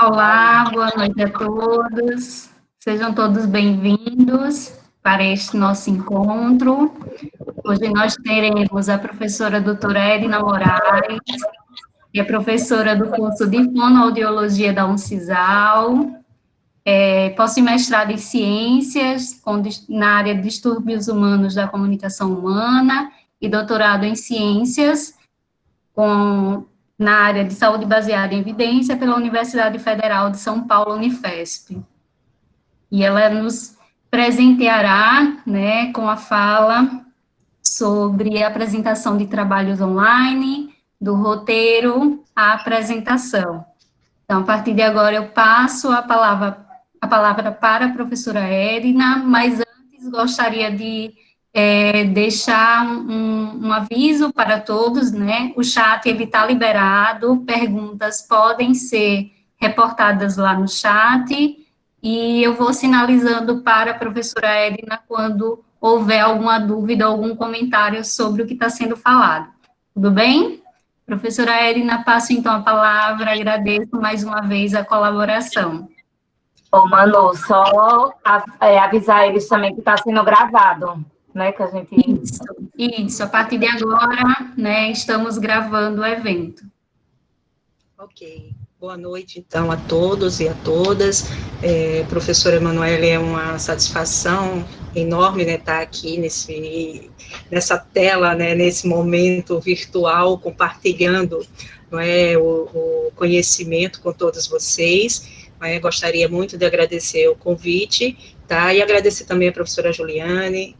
Olá, boa noite a todos. Sejam todos bem-vindos para este nosso encontro. Hoje nós teremos a professora doutora Edna Moraes, que é professora do curso de Fonoaudiologia da Uncisal, possui mestrado em Ciências, na área de Distúrbios Humanos da Comunicação Humana, e doutorado em Ciências, na área de Saúde Baseada em Evidência, pela Universidade Federal de São Paulo, Unifesp. E ela nos presenteará, né, com a fala sobre a apresentação de trabalhos online, do roteiro à apresentação. Então, a partir de agora, eu passo a palavra para a professora Edna, mas antes gostaria de deixar um aviso para todos, né? O chat, ele está liberado, perguntas podem ser reportadas lá no chat, e eu vou sinalizando para a professora Edna quando houver alguma dúvida, algum comentário sobre o que está sendo falado. Tudo bem? Professora Edna, passo então a palavra, agradeço mais uma vez a colaboração. Ô, Manu, só avisar eles também que está sendo gravado, né, que a gente... Isso, a partir de agora, né, estamos gravando o evento. Ok. Boa noite, então, a todos e a todas. Professora Emanuele, é uma satisfação enorme, né, estar aqui nessa tela, né, nesse momento virtual, compartilhando, não é, o conhecimento com todos vocês. Gostaria muito de agradecer o convite, tá? E agradecer também a professora Juliane,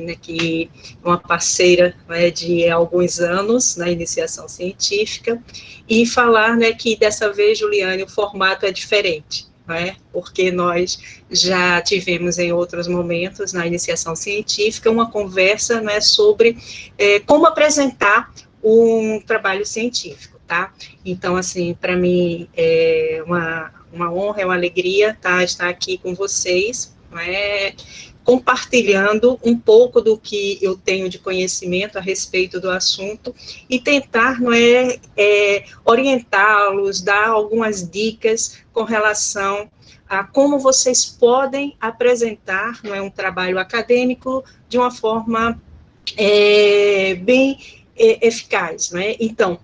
né, que é uma parceira, né, de alguns anos na iniciação científica, e falar, né, que dessa vez, Juliane, o formato é diferente, né, porque nós já tivemos em outros momentos na iniciação científica uma conversa, né, sobre como apresentar um trabalho científico, tá? Então, assim, para mim é uma honra, é uma alegria, tá, estar aqui com vocês, né, compartilhando um pouco do que eu tenho de conhecimento a respeito do assunto e tentar, não orientá-los, dar algumas dicas com relação a como vocês podem apresentar, não é, um trabalho acadêmico de uma forma bem eficaz, não é? Então,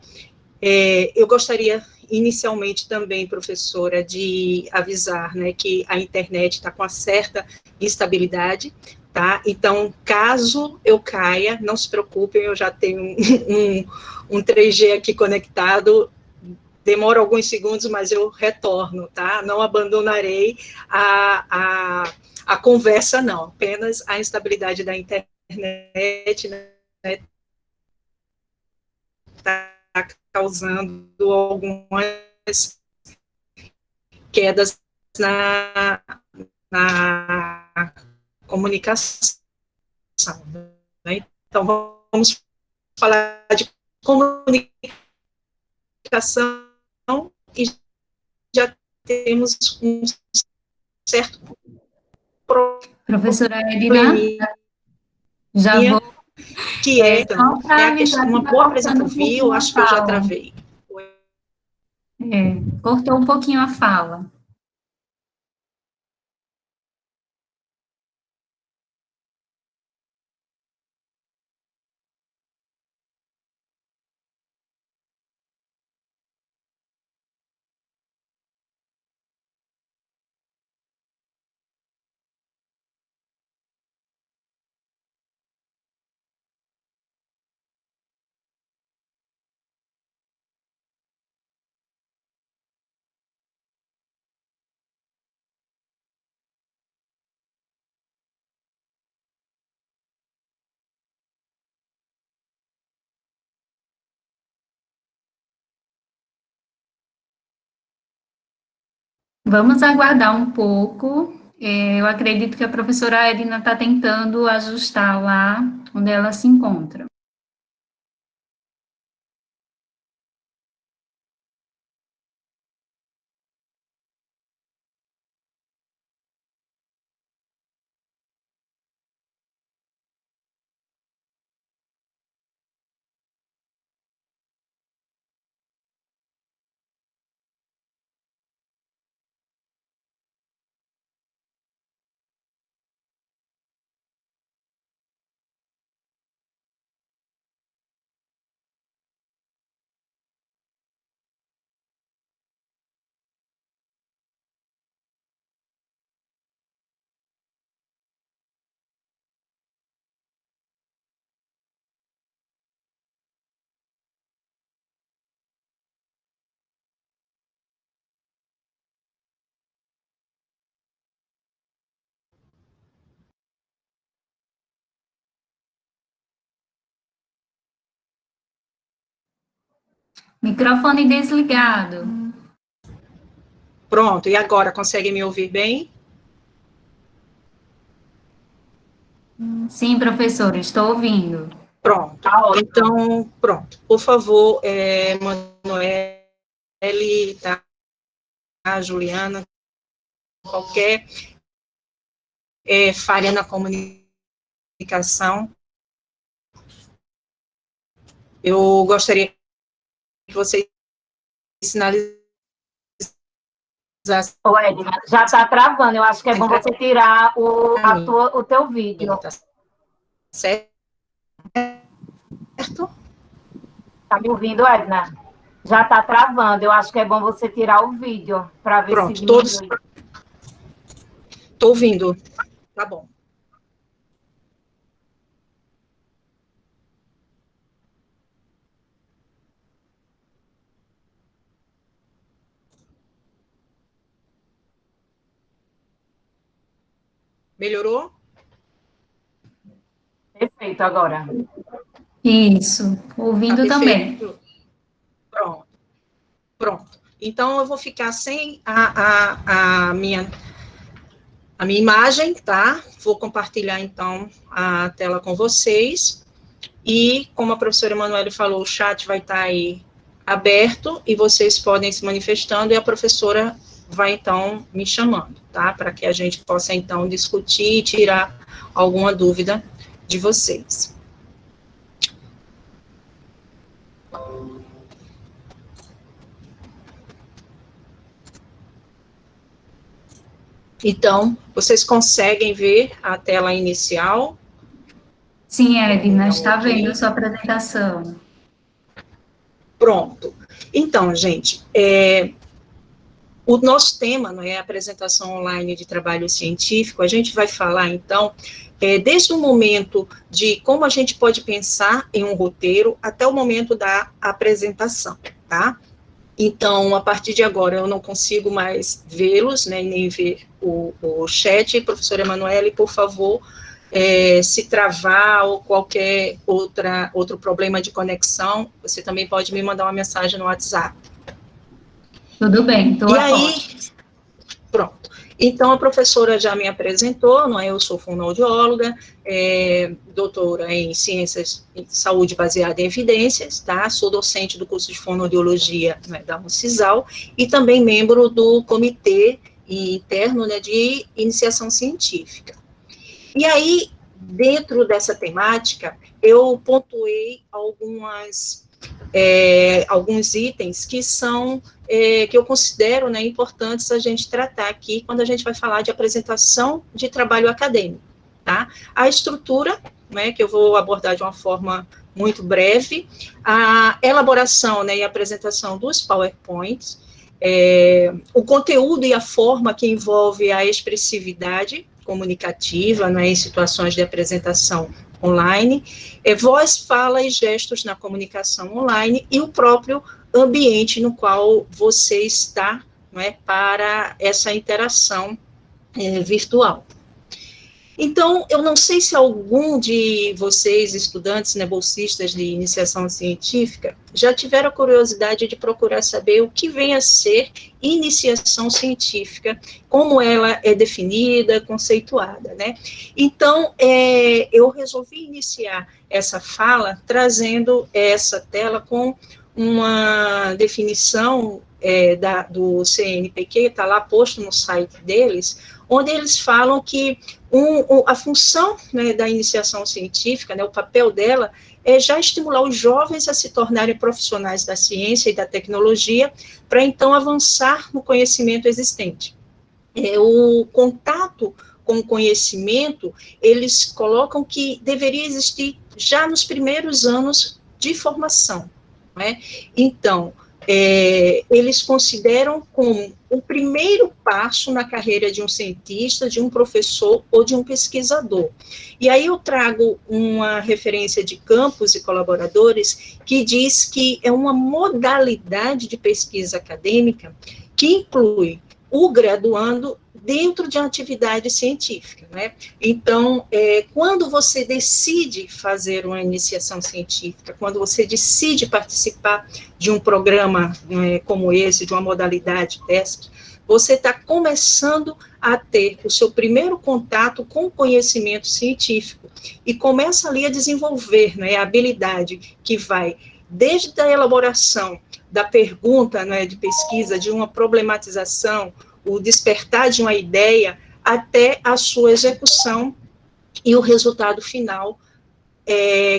eu gostaria inicialmente também, professora, de avisar, né, que a internet está com uma certa instabilidade, tá? Então, caso eu caia, não se preocupem, eu já tenho um 3G aqui conectado, demora alguns segundos, mas eu retorno, tá? Não abandonarei a conversa, não, apenas a instabilidade da internet, né, tá causando algumas quedas na comunicação, né? Então, vamos falar de comunicação e já temos um certo Professora Edna, já vou... que então, a questão, uma boa apresentação. Eu acho que eu já travei. Cortou um pouquinho a fala. Vamos aguardar um pouco. Eu acredito que a professora Edna está tentando ajustar lá onde ela se encontra. Microfone desligado. Pronto, e agora, consegue me ouvir bem? Sim, professora, estou ouvindo. Pronto, então, pronto. Por favor, Manoel, tá? Juliana, qualquer falha na comunicação, eu gostaria que vocês sinalizassem. Ô, Edna, já está travando. Eu acho que é bom você tirar o teu vídeo. Tá certo? Está me ouvindo, Edna? Já está travando. Eu acho que é bom você tirar o vídeo para ver Pronto, se diminui. Estou ouvindo. Tá bom. Melhorou? Perfeito, agora. Isso, ouvindo também. Pronto. Pronto. Então, eu vou ficar sem a minha imagem, tá? Vou compartilhar, então, a tela com vocês. E, como a professora Emanuele falou, o chat vai estar aí aberto e vocês podem se manifestando e a professora vai, então, me chamando, tá? Para que a gente possa, então, discutir e tirar alguma dúvida de vocês. Então, vocês conseguem ver a tela inicial? Sim, Edna, está vendo a sua apresentação. Pronto. Então, gente, o nosso tema, não é, a apresentação online de trabalho científico, a gente vai falar, então, desde o momento de como a gente pode pensar em um roteiro até o momento da apresentação, tá? Então, a partir de agora, eu não consigo mais vê-los, né, nem ver o chat. Professora Emanuele, por favor, se travar ou qualquer outro problema de conexão, você também pode me mandar uma mensagem no WhatsApp. Tudo bem, estou a aí, pronto. Então, a professora já me apresentou, não é? Eu sou fonoaudióloga, doutora em Ciências de Saúde baseada em evidências, tá? Sou docente do curso de Fonoaudiologia, né, da UNCISAL, e também membro do comitê interno, né, de iniciação científica. E aí, dentro dessa temática, eu pontuei alguns itens que são, que eu considero, né, importantes a gente tratar aqui quando a gente vai falar de apresentação de trabalho acadêmico, tá? A estrutura, né, que eu vou abordar de uma forma muito breve, a elaboração, né, e apresentação dos PowerPoints, o conteúdo e a forma que envolve a expressividade comunicativa, né, em situações de apresentação online, voz, fala e gestos na comunicação online e o próprio ambiente no qual você está, né, para essa interação virtual. Então, eu não sei se algum de vocês, estudantes, né, bolsistas de iniciação científica, já tiveram a curiosidade de procurar saber o que vem a ser iniciação científica, como ela é definida, conceituada, né? Então, eu resolvi iniciar essa fala trazendo essa tela com uma definição do CNPq, está lá posto no site deles, onde eles falam que a função, né, da iniciação científica, né, o papel dela é já estimular os jovens a se tornarem profissionais da ciência e da tecnologia, para então avançar no conhecimento existente. O contato com o conhecimento, eles colocam que deveria existir já nos primeiros anos de formação, né? Então, eles consideram como o primeiro passo na carreira de um cientista, de um professor ou de um pesquisador. E aí eu trago uma referência de Campos e colaboradores que diz que é uma modalidade de pesquisa acadêmica que inclui o graduando dentro de uma atividade científica, né? Então, quando você decide fazer uma iniciação científica, quando você decide participar de um programa como esse, de uma modalidade dessa, você está começando a ter o seu primeiro contato com o conhecimento científico e começa ali a desenvolver, né, a habilidade que vai desde a elaboração da pergunta, né, de pesquisa, de uma problematização, o despertar de uma ideia, até a sua execução e o resultado final,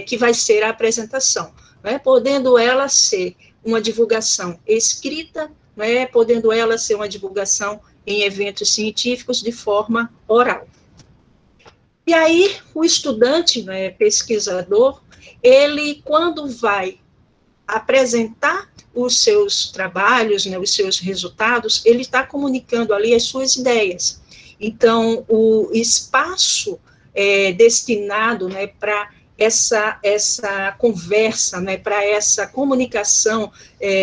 que vai ser a apresentação, né, podendo ela ser uma divulgação escrita, né, podendo ela ser uma divulgação em eventos científicos de forma oral. E aí, o estudante, né, pesquisador, ele, quando vai apresentar os seus trabalhos, né, os seus resultados, ele está comunicando ali as suas ideias. Então, o espaço destinado, né, para essa conversa, né, para essa comunicação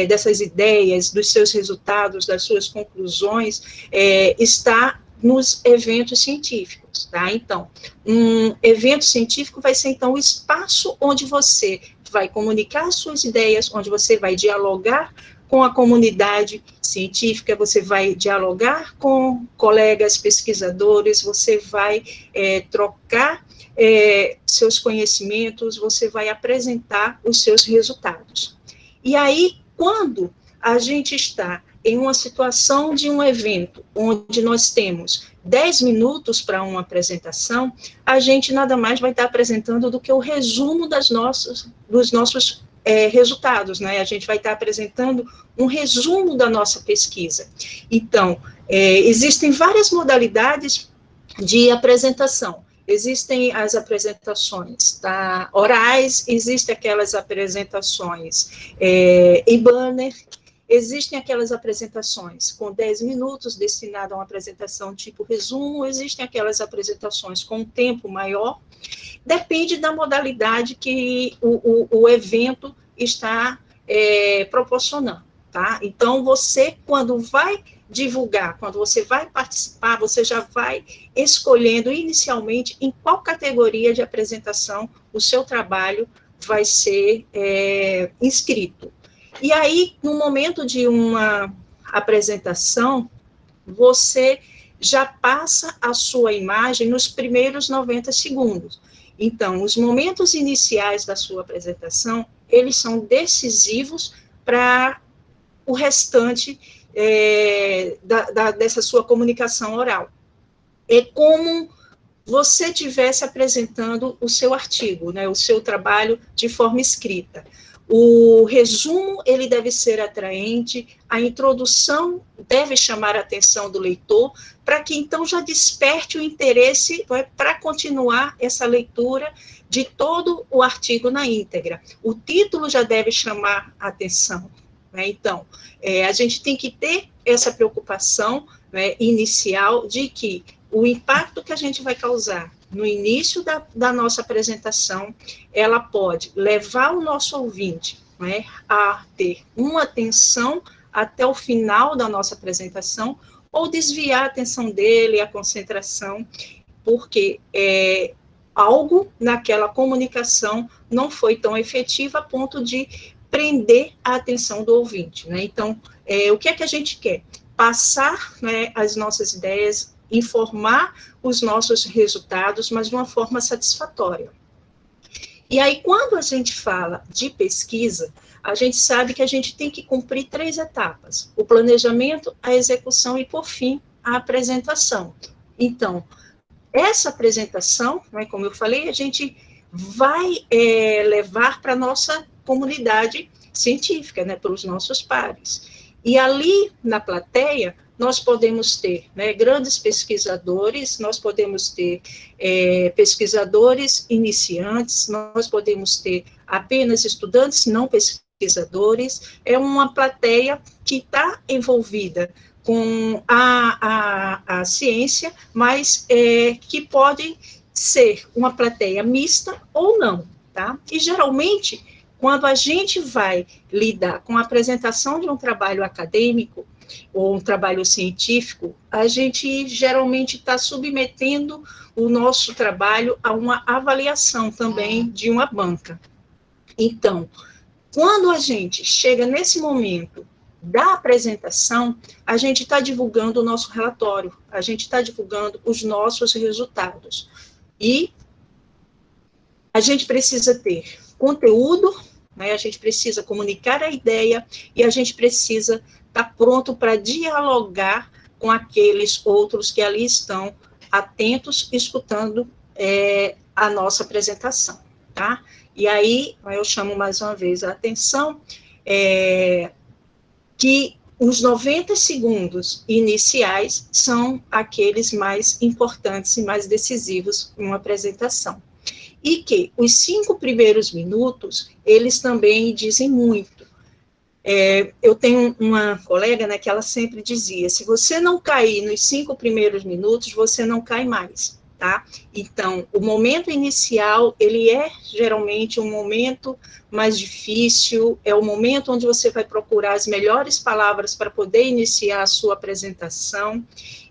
dessas ideias, dos seus resultados, das suas conclusões, está nos eventos científicos, tá? Então, um evento científico vai ser, então, o espaço onde você vai comunicar as suas ideias, onde você vai dialogar com a comunidade científica, você vai dialogar com colegas pesquisadores, você vai trocar seus conhecimentos, você vai apresentar os seus resultados. E aí, quando a gente está em uma situação de um evento, onde nós temos 10 minutos para uma apresentação, a gente nada mais vai estar apresentando do que o resumo dos nossos resultados, né? A gente vai estar apresentando um resumo da nossa pesquisa. Então, existem várias modalidades de apresentação. Existem as apresentações orais, existem aquelas apresentações em banner, existem aquelas apresentações com 10 minutos destinadas a uma apresentação tipo resumo, existem aquelas apresentações com um tempo maior, depende da modalidade que o evento está proporcionando, tá? Então, você, quando vai divulgar, quando você vai participar, você já vai escolhendo inicialmente em qual categoria de apresentação o seu trabalho vai ser inscrito. E aí, no momento de uma apresentação, você já passa a sua imagem nos primeiros 90 segundos. Então, os momentos iniciais da sua apresentação, eles são decisivos para o restante dessa sua comunicação oral. É como você estivesse apresentando o seu artigo, né, o seu trabalho de forma escrita. O resumo, ele deve ser atraente, a introdução deve chamar a atenção do leitor, para que, então, já desperte o interesse para continuar essa leitura de todo o artigo na íntegra. O título já deve chamar a atenção, né? Então, a gente tem que ter essa preocupação, né, inicial de que o impacto que a gente vai causar no início da nossa apresentação, ela pode levar o nosso ouvinte, né, a ter uma atenção até o final da nossa apresentação, ou desviar a atenção dele, a concentração, porque algo naquela comunicação não foi tão efetivo a ponto de prender a atenção do ouvinte, né? Então, o que é que a gente quer? Passar, né, as nossas ideias, informar os nossos resultados, mas de uma forma satisfatória. E aí, quando a gente fala de pesquisa, a gente sabe que a gente tem que cumprir 3 etapas: o planejamento, a execução e, por fim, a apresentação. Então, essa apresentação, né, como eu falei, a gente vai levar para a nossa comunidade científica, né, para os nossos pares. E ali, na plateia, nós podemos ter, né, grandes pesquisadores, nós podemos ter pesquisadores iniciantes, nós podemos ter apenas estudantes não pesquisadores. É uma plateia que está envolvida com a ciência, mas que pode ser uma plateia mista ou não, tá? E, geralmente, quando a gente vai lidar com a apresentação de um trabalho acadêmico, ou um trabalho científico, a gente geralmente está submetendo o nosso trabalho a uma avaliação também de uma banca. Então, quando a gente chega nesse momento da apresentação, a gente está divulgando o nosso relatório, a gente está divulgando os nossos resultados. E a gente precisa ter conteúdo, né, a gente precisa comunicar a ideia e a gente precisa estar pronto para dialogar com aqueles outros que ali estão atentos, escutando a nossa apresentação, tá? E aí, eu chamo mais uma vez a atenção que os 90 segundos iniciais são aqueles mais importantes e mais decisivos em uma apresentação. E que os 5 primeiros minutos, eles também dizem muito. Eu tenho uma colega, né, que ela sempre dizia, se você não cair nos 5 primeiros minutos, você não cai mais, tá? Então, o momento inicial, ele é geralmente um momento mais difícil, é o momento onde você vai procurar as melhores palavras para poder iniciar a sua apresentação,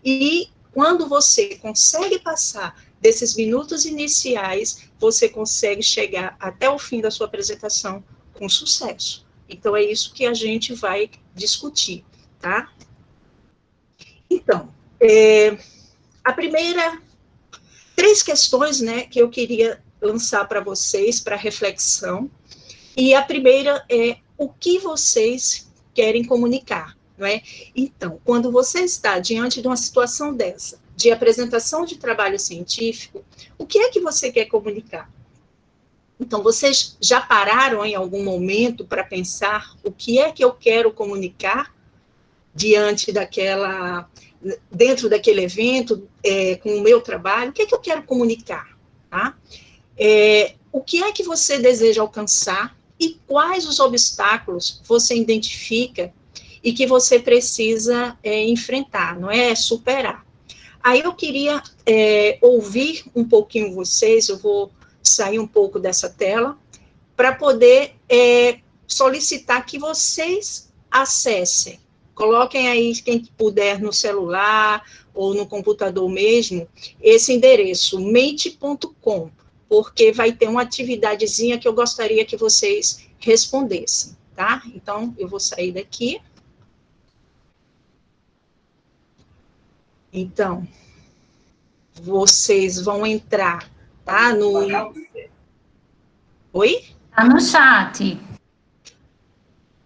e quando você consegue passar desses minutos iniciais, você consegue chegar até o fim da sua apresentação com sucesso. Então, é isso que a gente vai discutir, tá? Então, a primeira, 3 questões, né, que eu queria lançar para vocês, para reflexão, e a primeira é o que vocês querem comunicar, não é? Então, quando você está diante de uma situação dessa, de apresentação de trabalho científico, o que é que você quer comunicar? Então, vocês já pararam em algum momento para pensar o que é que eu quero comunicar diante dentro daquele evento, com o meu trabalho? O que é que eu quero comunicar? Tá? O que é que você deseja alcançar e quais os obstáculos você identifica e que você precisa enfrentar, não é? Superar. Aí eu queria ouvir um pouquinho vocês, eu vou sair um pouco dessa tela, para poder solicitar que vocês acessem. Coloquem aí, quem puder, no celular ou no computador mesmo, esse endereço, mente.com, porque vai ter uma atividadezinha que eu gostaria que vocês respondessem, tá? Então, eu vou sair daqui. Então, vocês vão entrar, tá? Oi? Tá no chat.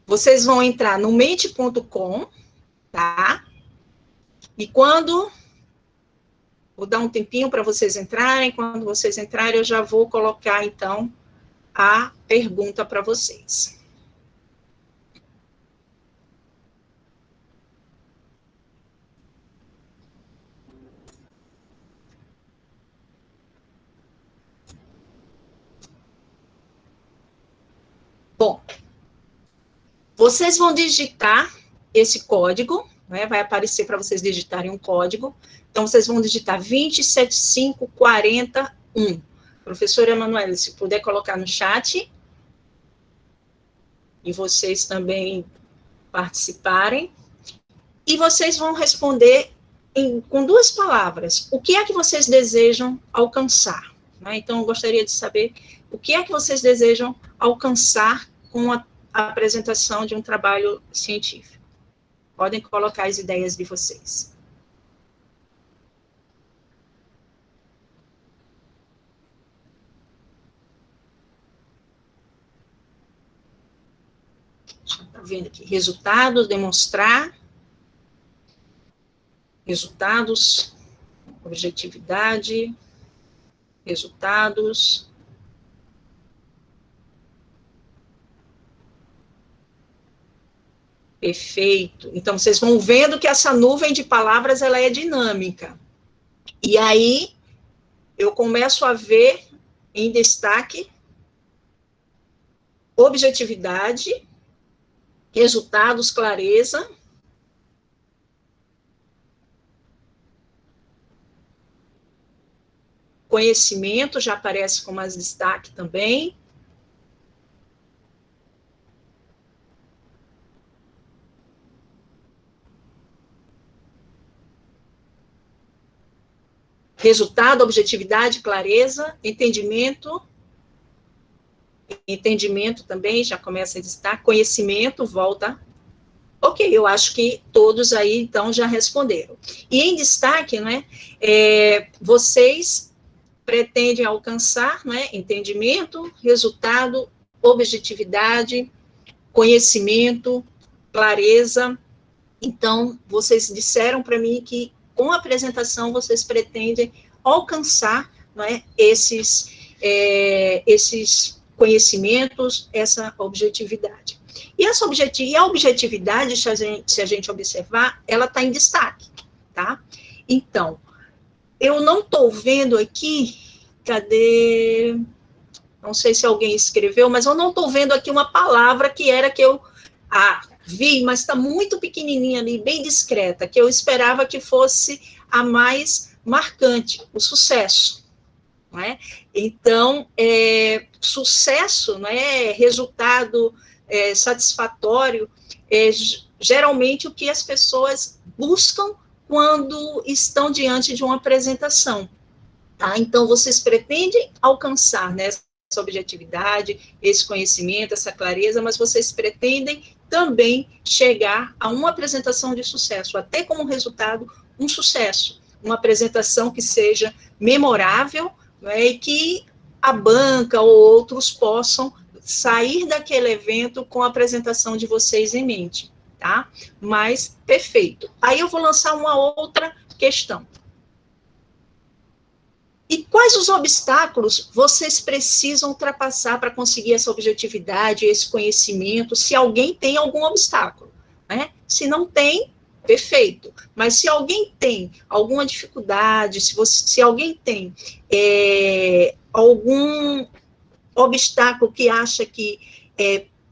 Vocês vão entrar no mente.com, tá? E quando... Vou dar um tempinho para vocês entrarem. Quando vocês entrarem, eu já vou colocar, então, a pergunta para vocês. Bom, vocês vão digitar esse código, né, vai aparecer para vocês digitarem um código. Então, vocês vão digitar 27541. Professora Emanuele, se puder colocar no chat, e vocês também participarem, e vocês vão responder com 2 palavras. O que é que vocês desejam alcançar? Né? Então, eu gostaria de saber o que é que vocês desejam alcançar com a apresentação de um trabalho científico. Podem colocar as ideias de vocês. Já está vendo aqui. Resultados, demonstrar. Resultados, objetividade, resultados. Perfeito. Então, vocês vão vendo que essa nuvem de palavras, ela é dinâmica. E aí, eu começo a ver em destaque objetividade, resultados, clareza. Conhecimento já aparece com mais destaque também. resultado, objetividade, clareza, entendimento também, já começa a destacar, conhecimento, volta. Ok, eu acho que todos aí, então, já responderam. E em destaque, né, vocês pretendem alcançar, né, entendimento, resultado, objetividade, conhecimento, clareza. Então, vocês disseram para mim que, com a apresentação, vocês pretendem alcançar, né, esses conhecimentos, essa objetividade. E a objetividade, se a gente observar, ela está em destaque, tá? Então, eu não estou vendo aqui, cadê? Não sei se alguém escreveu, mas eu não estou vendo aqui uma palavra que era que eu vi, mas está muito pequenininha ali, bem discreta, que eu esperava que fosse a mais marcante, o sucesso. Não é? Então, sucesso, não é? Resultado satisfatório, geralmente o que as pessoas buscam quando estão diante de uma apresentação. Tá? Então, vocês pretendem alcançar, né, essa objetividade, esse conhecimento, essa clareza, mas vocês pretendem também chegar a uma apresentação de sucesso, até como resultado, um sucesso, uma apresentação que seja memorável, né, e que a banca ou outros possam sair daquele evento com a apresentação de vocês em mente, tá? Mas, perfeito. Aí eu vou lançar uma outra questão. E quais os obstáculos vocês precisam ultrapassar para conseguir essa objetividade, esse conhecimento, se alguém tem algum obstáculo, né? Se não tem, perfeito. Mas se alguém tem alguma dificuldade, se alguém tem algum obstáculo que acha que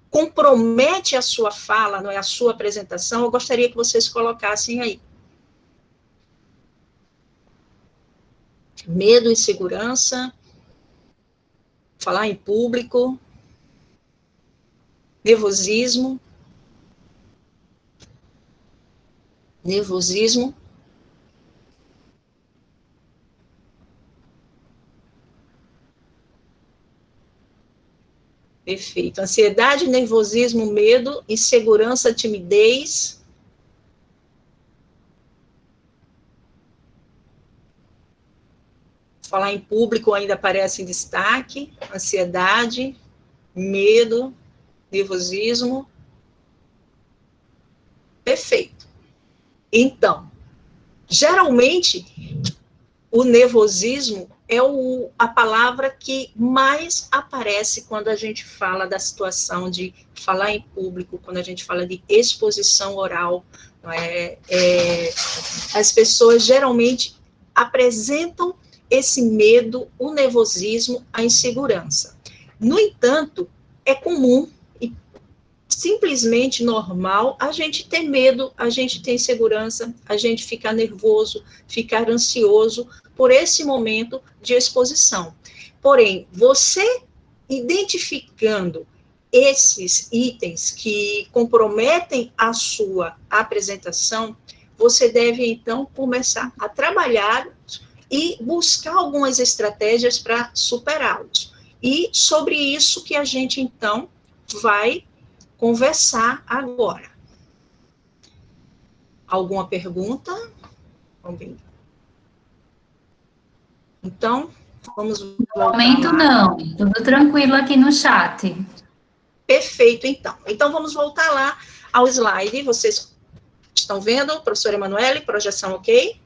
compromete a sua fala, não é, a sua apresentação, eu gostaria que vocês colocassem aí. Medo, insegurança, falar em público, nervosismo, perfeito. Ansiedade, nervosismo, medo, insegurança, timidez. Falar em público ainda aparece em destaque. Ansiedade, medo, nervosismo. Perfeito. Então, geralmente, o nervosismo é a palavra que mais aparece quando a gente fala da situação de falar em público, quando a gente fala de exposição oral. Não é? As pessoas geralmente apresentam esse medo, o nervosismo, a insegurança. No entanto, é comum e simplesmente normal a gente ter medo, a gente ter insegurança, a gente ficar nervoso, ficar ansioso por esse momento de exposição. Porém, você identificando esses itens que comprometem a sua apresentação, você deve, então, começar a trabalhar e buscar algumas estratégias para superá-los. E sobre isso que a gente, então, vai conversar agora. Alguma pergunta? Vamos ver. Então, vamos voltar. No momento, não. Tudo tranquilo aqui no chat. Perfeito, então. Então, vamos voltar lá ao slide. Vocês estão vendo, professora Emanuele, projeção ok?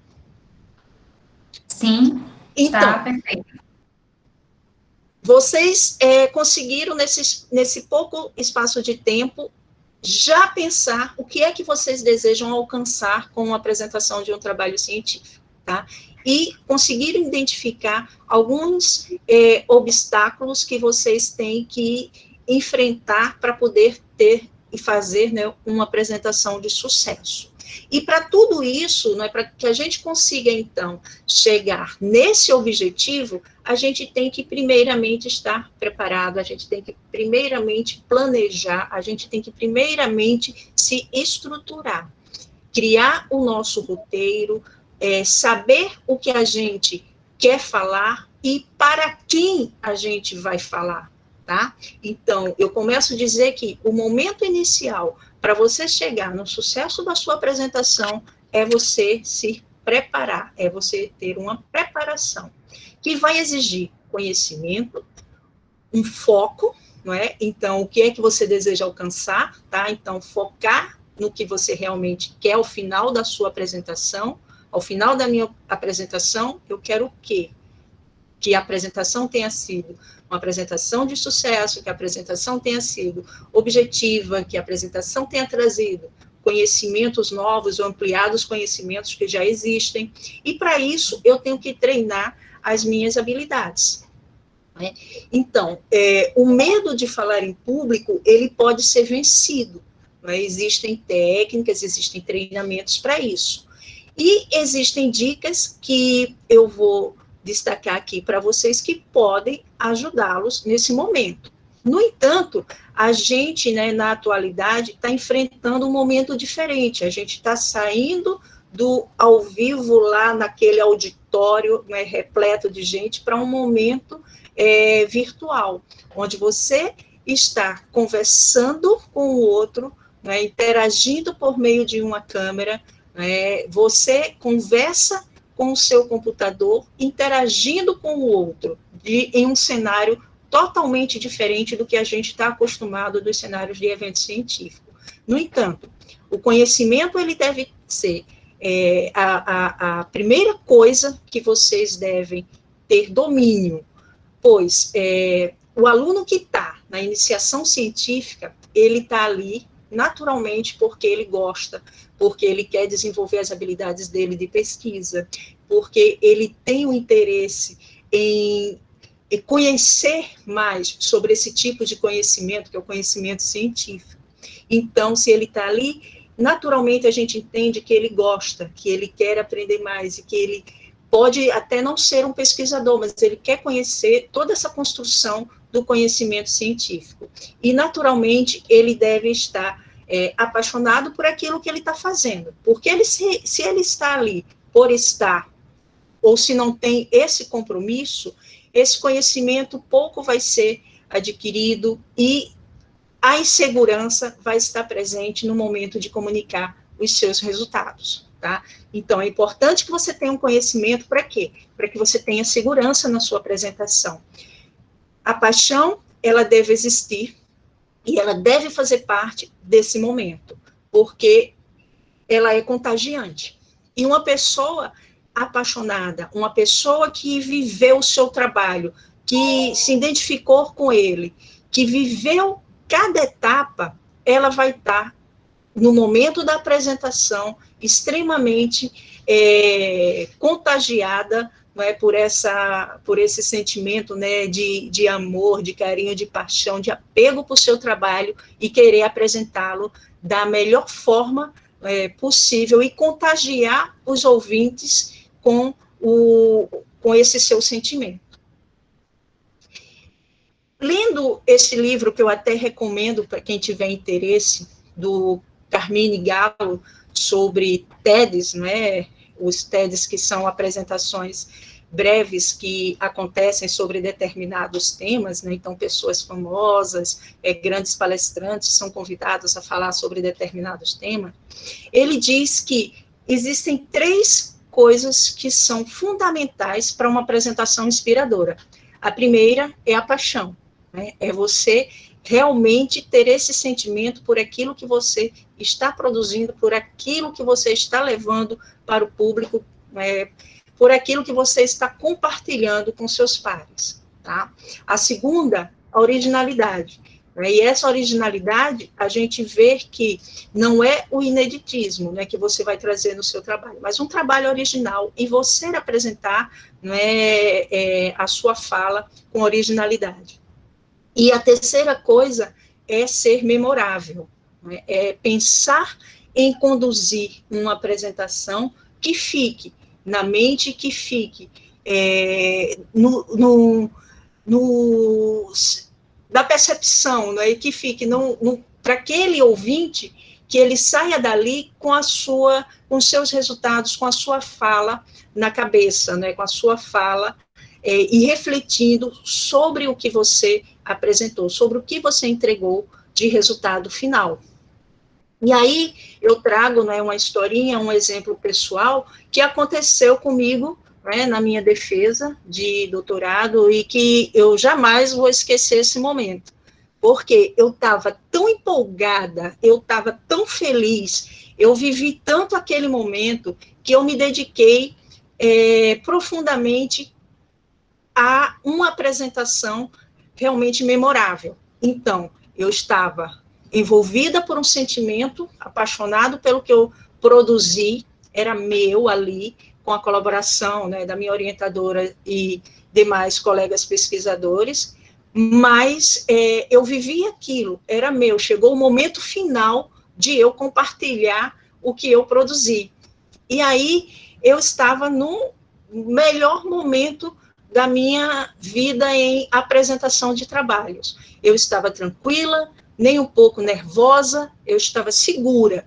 Sim, então, está perfeito. Vocês conseguiram, nesse pouco espaço de tempo, já pensar o que é que vocês desejam alcançar com a apresentação de um trabalho científico, tá? E conseguiram identificar alguns obstáculos que vocês têm que enfrentar para poder ter e fazer, né, uma apresentação de sucesso. E para tudo isso, né, para que a gente consiga, então, chegar nesse objetivo, a gente tem que, primeiramente, estar preparado, a gente tem que, primeiramente, planejar, a gente tem que, primeiramente, se estruturar, criar o nosso roteiro, saber o que a gente quer falar e para quem a gente vai falar, tá? Então, eu começo a dizer que o momento inicial para você chegar no sucesso da sua apresentação é você se preparar, é você ter uma preparação, que vai exigir conhecimento, um foco, não é? Então, o que é que você deseja alcançar, tá? Então, focar no que você realmente quer ao final da sua apresentação. Ao final da minha apresentação, eu quero o quê? Que a apresentação tenha sido uma apresentação de sucesso, que a apresentação tenha sido objetiva, que a apresentação tenha trazido conhecimentos novos ou ampliados conhecimentos que já existem. E, para isso, eu tenho que treinar as minhas habilidades. Né? Então, o medo de falar em público, ele pode ser vencido. Né? Existem técnicas, existem treinamentos para isso. E existem dicas que eu vou destacar aqui para vocês que podem ajudá-los nesse momento. No entanto, a gente, né, na atualidade, está enfrentando um momento diferente. A gente está saindo do ao vivo lá naquele auditório, né, repleto de gente, para um momento virtual, onde você está conversando com o outro, né, interagindo por meio de uma câmera, né, você conversa com o seu computador, interagindo com o outro, em um cenário totalmente diferente do que a gente está acostumado dos cenários de evento científico. No entanto, o conhecimento, ele deve ser a primeira coisa que vocês devem ter domínio, pois o aluno que está na iniciação científica, ele está ali naturalmente porque ele gosta, porque ele quer desenvolver as habilidades dele de pesquisa, porque ele tem um interesse em conhecer mais sobre esse tipo de conhecimento, que é o conhecimento científico. Então, se ele está ali, naturalmente a gente entende que ele gosta, que ele quer aprender mais, e que ele pode até não ser um pesquisador, mas ele quer conhecer toda essa construção do conhecimento científico. E, naturalmente, ele deve estar apaixonado por aquilo que ele está fazendo, porque se ele está ali por estar, ou se não tem esse compromisso, esse conhecimento pouco vai ser adquirido e a insegurança vai estar presente no momento de comunicar os seus resultados, tá? Então, é importante que você tenha um conhecimento para quê? Para que você tenha segurança na sua apresentação. A paixão, ela deve existir e ela deve fazer parte desse momento, porque ela é contagiante. E uma pessoa apaixonada, uma pessoa que viveu o seu trabalho, que se identificou com ele, que viveu cada etapa, ela vai estar, no momento da apresentação, extremamente contagiada, não é, por esse sentimento, né, de amor, de carinho, de paixão, de apego por seu trabalho e querer apresentá-lo da melhor forma possível e contagiar os ouvintes com esse seu sentimento. Lendo esse livro, que eu até recomendo para quem tiver interesse, do Carmine Gallo, sobre TEDs, né? Os TEDs, que são apresentações breves que acontecem sobre determinados temas, né? Então, pessoas famosas, grandes palestrantes são convidados a falar sobre determinados temas. Ele diz que existem 3 coisas que são fundamentais para uma apresentação inspiradora. A primeira é a paixão, né? É você realmente ter esse sentimento por aquilo que você está produzindo, por aquilo que você está levando para o público, por aquilo que você está compartilhando com seus pares, tá? A segunda, a originalidade. E essa originalidade, a gente vê que não é o ineditismo, né, que você vai trazer no seu trabalho, mas um trabalho original, e você apresentar, né, a sua fala com originalidade. E a terceira coisa é ser memorável, né, é pensar em conduzir uma apresentação que fique na mente, que fique da percepção, né, e que fique para aquele ouvinte que ele saia dali com com os seus resultados, com a sua fala na cabeça, né, com a sua fala, e refletindo sobre o que você apresentou, sobre o que você entregou de resultado final. E aí eu trago, né, uma historinha, um exemplo pessoal que aconteceu comigo, né, na minha defesa de doutorado, e que eu jamais vou esquecer esse momento, porque eu estava tão empolgada, eu estava tão feliz, eu vivi tanto aquele momento, que eu me dediquei profundamente a uma apresentação realmente memorável. Então, eu estava envolvida por um sentimento, apaixonado pelo que eu produzi, era meu ali, com a colaboração, né, da minha orientadora e demais colegas pesquisadores, mas eu vivi aquilo, era meu, chegou o momento final de eu compartilhar o que eu produzi. E aí eu estava no melhor momento da minha vida em apresentação de trabalhos. Eu estava tranquila, nem um pouco nervosa, eu estava segura.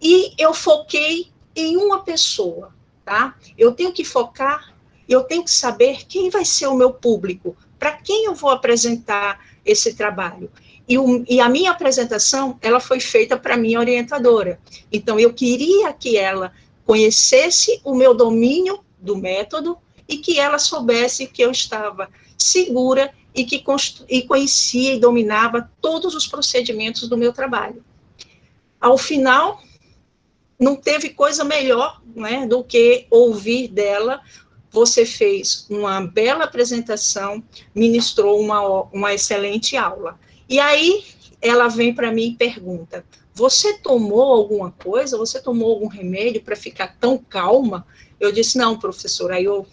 E eu foquei em uma pessoa, tá? Eu tenho que focar, eu tenho que saber quem vai ser o meu público, para quem eu vou apresentar esse trabalho. E a minha apresentação, ela foi feita para a minha orientadora. Então, eu queria que ela conhecesse o meu domínio do método e que ela soubesse que eu estava segura e que conhecia e dominava todos os procedimentos do meu trabalho. Ao final, não teve coisa melhor, né, do que ouvir dela: você fez uma bela apresentação, ministrou uma excelente aula. E aí, ela vem para mim e pergunta: você tomou alguma coisa? Você tomou algum remédio para ficar tão calma? Eu disse: não, professora. Aí eu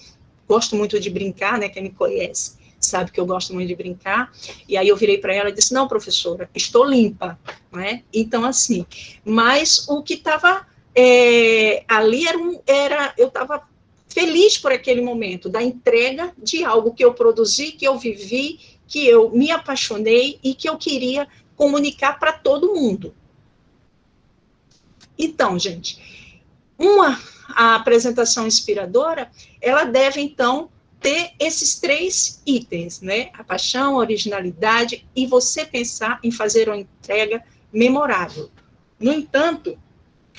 gosto muito de brincar, né? Quem me conhece sabe que eu gosto muito de brincar. E aí eu virei para ela e disse: não, professora, estou limpa, né? Então, assim, mas o que estava ali eu estava feliz por aquele momento, da entrega de algo que eu produzi, que eu vivi, que eu me apaixonei e que eu queria comunicar para todo mundo. Então, gente, a apresentação inspiradora, ela deve, então, ter esses 3 itens, né? A paixão, a originalidade e você pensar em fazer uma entrega memorável. No entanto,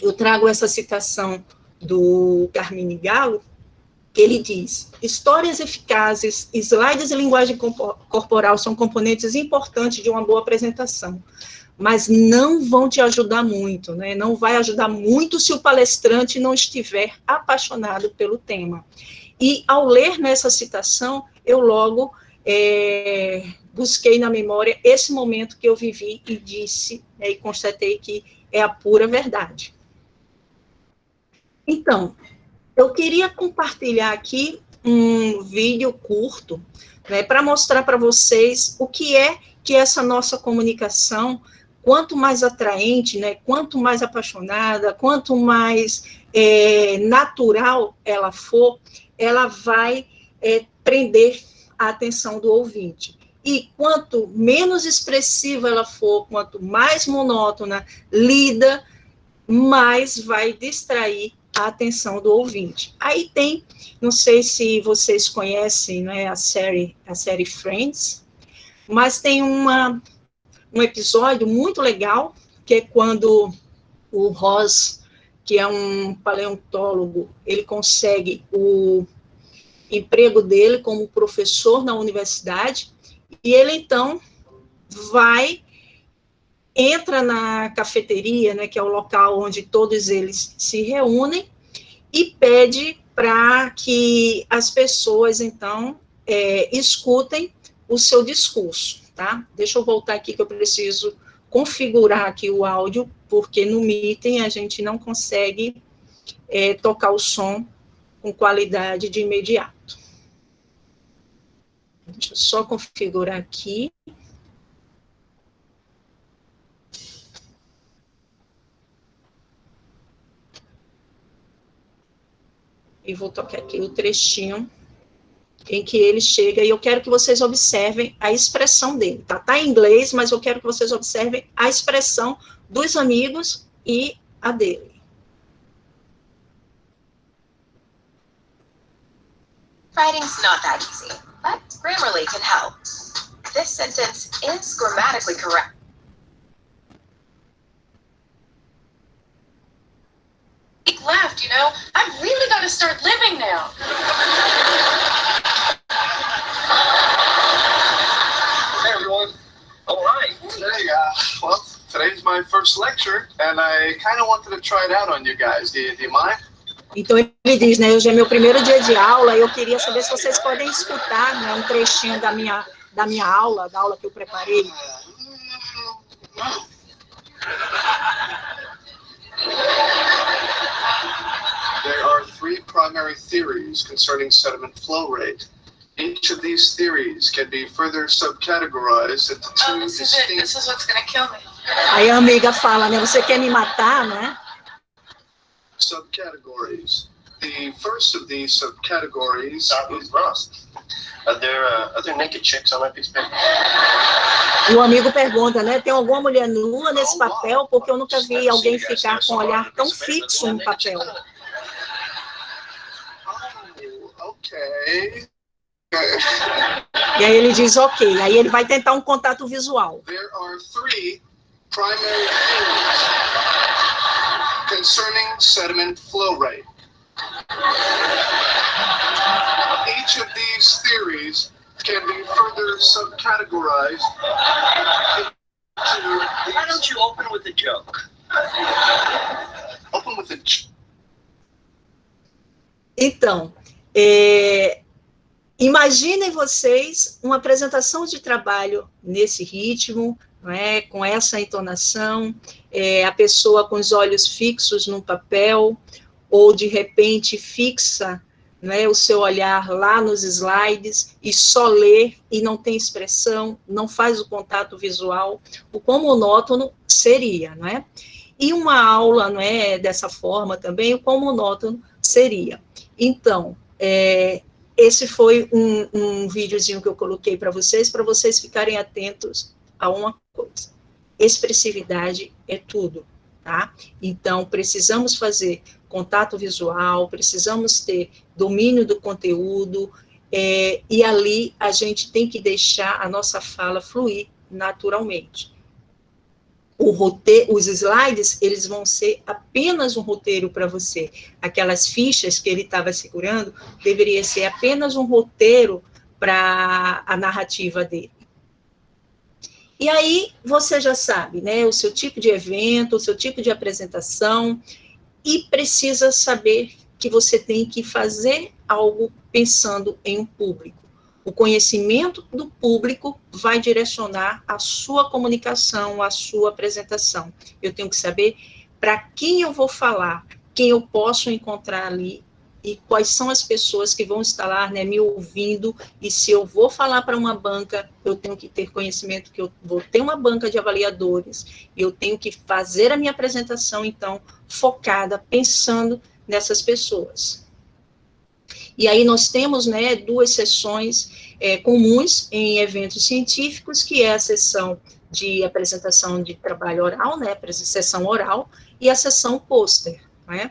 eu trago essa citação do Carmine Gallo, que ele diz: histórias eficazes, slides e linguagem corporal são componentes importantes de uma boa apresentação, mas não vão te ajudar muito, né? Não vai ajudar muito se o palestrante não estiver apaixonado pelo tema. E, ao ler nessa citação, eu logo busquei na memória esse momento que eu vivi e disse, e constatei que é a pura verdade. Então, eu queria compartilhar aqui um vídeo curto, né, para mostrar para vocês o que é que essa nossa comunicação, quanto mais atraente, né, quanto mais apaixonada, quanto mais natural ela for, ela vai prender a atenção do ouvinte. E quanto menos expressiva ela for, quanto mais monótona, lida, mais vai distrair a atenção do ouvinte. Aí tem, não sei se vocês conhecem, né, a série Friends, mas tem um episódio muito legal, que é quando o Ross, que é um paleontólogo, ele consegue o emprego dele como professor na universidade, e ele, então, entra na cafeteria, né, que é o local onde todos eles se reúnem, e pede para que as pessoas, então, escutem o seu discurso, tá? Deixa eu voltar aqui que eu preciso configurar aqui o áudio, porque no Meeting a gente não consegue tocar o som com qualidade de imediato. Deixa eu só configurar aqui. E vou tocar aqui o trechinho em que ele chega, e eu quero que vocês observem a expressão dele, tá? Tá em inglês, mas eu quero que vocês observem a expressão dos amigos e a dele. Writing's not that easy, but Grammarly can help. This sentence is grammatically correct. Left, you know, I've really got to start living now. Hey everyone. All right. Today, today's my first lecture, and I kind of wanted to try it out on you guys. Do you mind? Então ele diz, né, hoje é meu primeiro dia de aula, e eu queria saber se vocês podem escutar, né, um trechinho da minha aula, da aula que eu preparei. There are three primary theories concerning sediment flow rate. Each of these theories can be further subcategorized into two distinct... This is what's going to kill me. Aí a amiga fala, né, você quer me matar, né? Subcategories. The first of these subcategories is Ross. Are there naked chicks on that piece of paper? E o amigo pergunta, né, tem alguma mulher nua nesse papel? Porque eu nunca vi alguém ficar com um olhar tão fixo no papel. Okay. E aí ele diz, ok. Aí ele vai tentar um contato visual. There are three primary theories concerning sediment flow rate. Each of these theories can be further subcategorized into... Why don't you open with a joke? Open with a... Então, imaginem vocês uma apresentação de trabalho nesse ritmo, não é? Com essa entonação, a pessoa com os olhos fixos no papel, ou de repente fixa, não é, o seu olhar lá nos slides e só lê e não tem expressão, não faz o contato visual, o quão monótono seria, não é? E uma aula, não é, dessa forma também, o quão monótono seria. Então, esse foi um videozinho que eu coloquei para vocês ficarem atentos a uma coisa. Expressividade é tudo, tá? Então, precisamos fazer contato visual, precisamos ter domínio do conteúdo, e ali a gente tem que deixar a nossa fala fluir naturalmente. Os slides, eles vão ser apenas um roteiro para você. Aquelas fichas que ele estava segurando, deveria ser apenas um roteiro para a narrativa dele. E aí, você já sabe, né, o seu tipo de evento, o seu tipo de apresentação, e precisa saber que você tem que fazer algo pensando em um público. O conhecimento do público vai direcionar a sua comunicação, a sua apresentação. Eu tenho que saber para quem eu vou falar, quem eu posso encontrar ali, e quais são as pessoas que vão estar lá, né, me ouvindo, e se eu vou falar para uma banca, eu tenho que ter conhecimento que eu vou ter uma banca de avaliadores, e eu tenho que fazer a minha apresentação, então, focada, pensando nessas pessoas. E aí nós temos, né, duas sessões comuns em eventos científicos, que é a sessão de apresentação de trabalho oral, né, sessão oral, e a sessão pôster, né?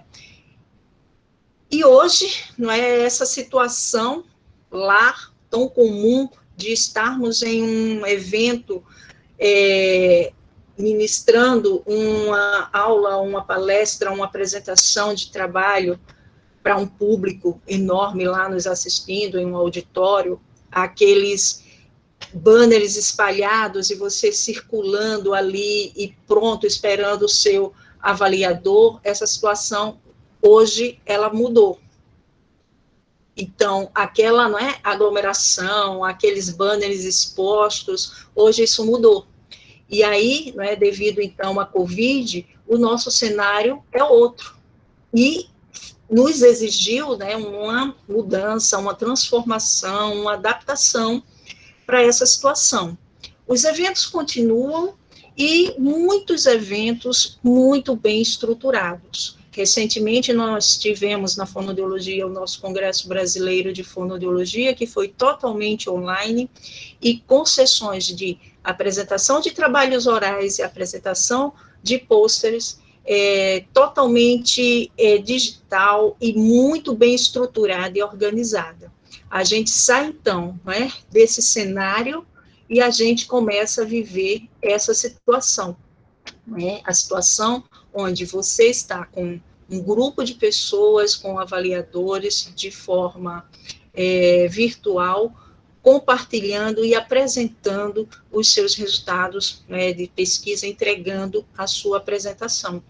E hoje, não é essa situação lá tão comum de estarmos em um evento ministrando uma aula, uma palestra, uma apresentação de trabalho para um público enorme lá nos assistindo, em um auditório, aqueles banners espalhados e você circulando ali e pronto, esperando o seu avaliador. Essa situação, hoje, ela mudou. Então, aquela, não é, aglomeração, aqueles banners expostos, hoje isso mudou. E aí, não é, devido, então, à Covid, o nosso cenário é outro. E nos exigiu, né, uma mudança, uma transformação, uma adaptação para essa situação. Os eventos continuam e muitos eventos muito bem estruturados. Recentemente, nós tivemos na fonoaudiologia o nosso Congresso Brasileiro de Fonoaudiologia, que foi totalmente online, e com sessões de apresentação de trabalhos orais e apresentação de pôsteres, totalmente digital e muito bem estruturada e organizada. A gente sai, então, né, desse cenário e a gente começa a viver essa situação, né, a situação onde você está com um grupo de pessoas, com avaliadores, de forma virtual, compartilhando e apresentando os seus resultados, né, de pesquisa, entregando a sua apresentação.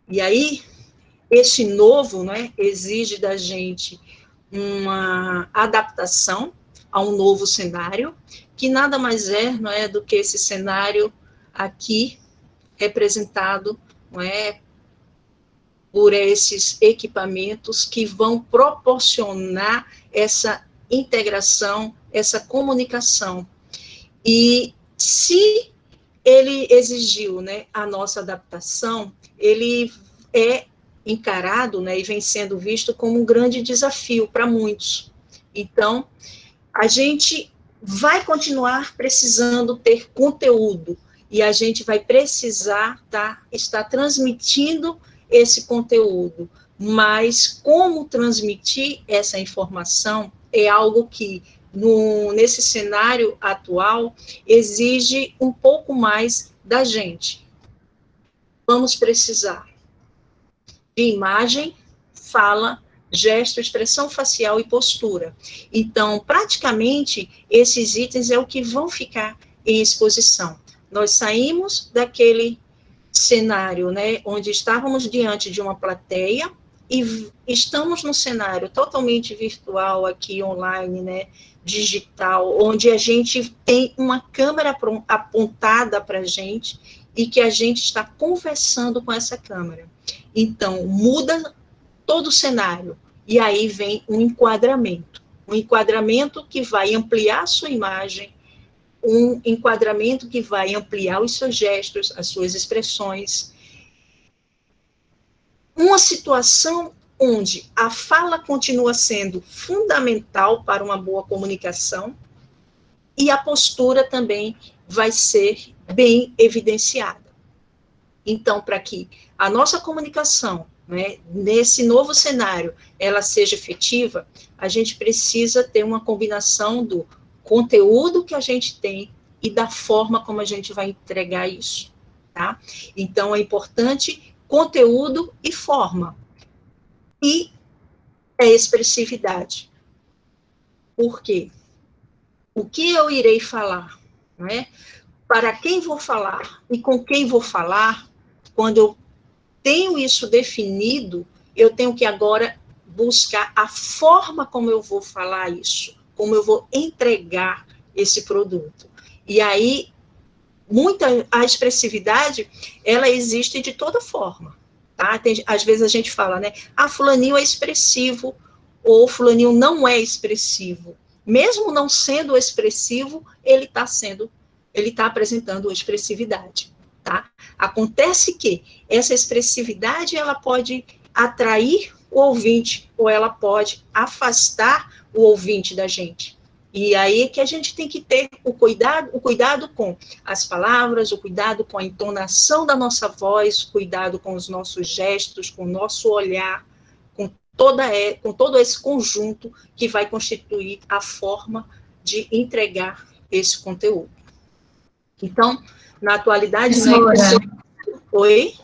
E aí, esse novo, né, exige da gente uma adaptação a um novo cenário, que nada mais não é do que esse cenário aqui representado, não é, por esses equipamentos que vão proporcionar essa integração, essa comunicação. E se ele exigiu, né, a nossa adaptação, ele é encarado, né, e vem sendo visto como um grande desafio para muitos. Então, a gente vai continuar precisando ter conteúdo, e a gente vai precisar estar transmitindo esse conteúdo, mas como transmitir essa informação é algo que, nesse cenário atual, exige um pouco mais da gente. Vamos precisar de imagem, fala, gesto, expressão facial e postura. Então, praticamente, esses itens é o que vão ficar em exposição. Nós saímos daquele cenário, né, onde estávamos diante de uma plateia e estamos num cenário totalmente virtual aqui, online, né, digital, onde a gente tem uma câmera apontada para a gente e que a gente está conversando com essa câmera. Então, muda todo o cenário, e aí vem um enquadramento que vai ampliar a sua imagem, um enquadramento que vai ampliar os seus gestos, as suas expressões. Uma situação onde a fala continua sendo fundamental para uma boa comunicação e a postura também vai ser bem evidenciada. Então, para que a nossa comunicação, né, nesse novo cenário, ela seja efetiva, a gente precisa ter uma combinação do conteúdo que a gente tem e da forma como a gente vai entregar isso, tá? Então, é importante conteúdo e forma. E expressividade. Por quê? O que eu irei falar, né? Para quem vou falar e com quem vou falar, quando eu tenho isso definido, eu tenho que agora buscar a forma como eu vou falar isso, como eu vou entregar esse produto. E aí, a expressividade, ela existe de toda forma, tá? Às vezes a gente fala, né, fulaninho é expressivo, ou fulaninho não é expressivo. Mesmo não sendo expressivo, ele está apresentando expressividade, tá? Acontece que essa expressividade, ela pode atrair o ouvinte, ou ela pode afastar o ouvinte da gente. E aí que a gente tem que ter o cuidado com as palavras, o cuidado com a entonação da nossa voz, o cuidado com os nossos gestos, com o nosso olhar, com todo esse conjunto que vai constituir a forma de entregar esse conteúdo. Então, na atualidade... Oi?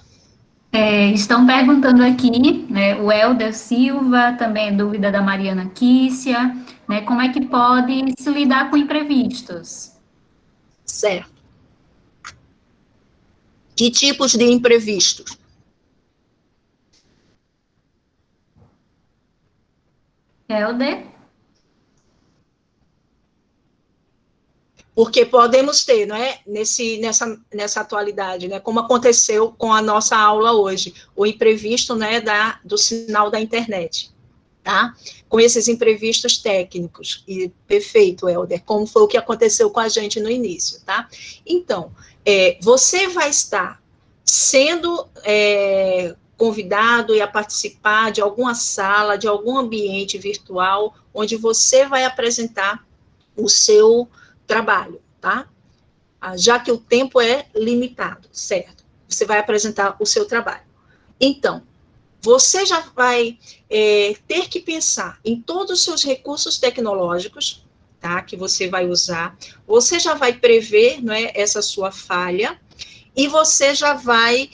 Estão perguntando aqui, né, o Helder Silva, também dúvida da Mariana Kícia, né, como é que pode se lidar com imprevistos? Certo. Que tipos de imprevistos? Helder? Porque podemos ter, não é, nessa atualidade, né, como aconteceu com a nossa aula hoje, o imprevisto, né, do sinal da internet, tá? Com esses imprevistos técnicos, e perfeito, Helder, como foi o que aconteceu com a gente no início, tá? Então, você vai estar sendo convidado a participar de alguma sala, de algum ambiente virtual, onde você vai apresentar o seu trabalho, tá? Já que o tempo é limitado, certo? você vai apresentar o seu trabalho. Então, você já vai ter que pensar em todos os seus recursos tecnológicos, tá, que você vai usar, você já vai prever, não é, essa sua falha, e você já vai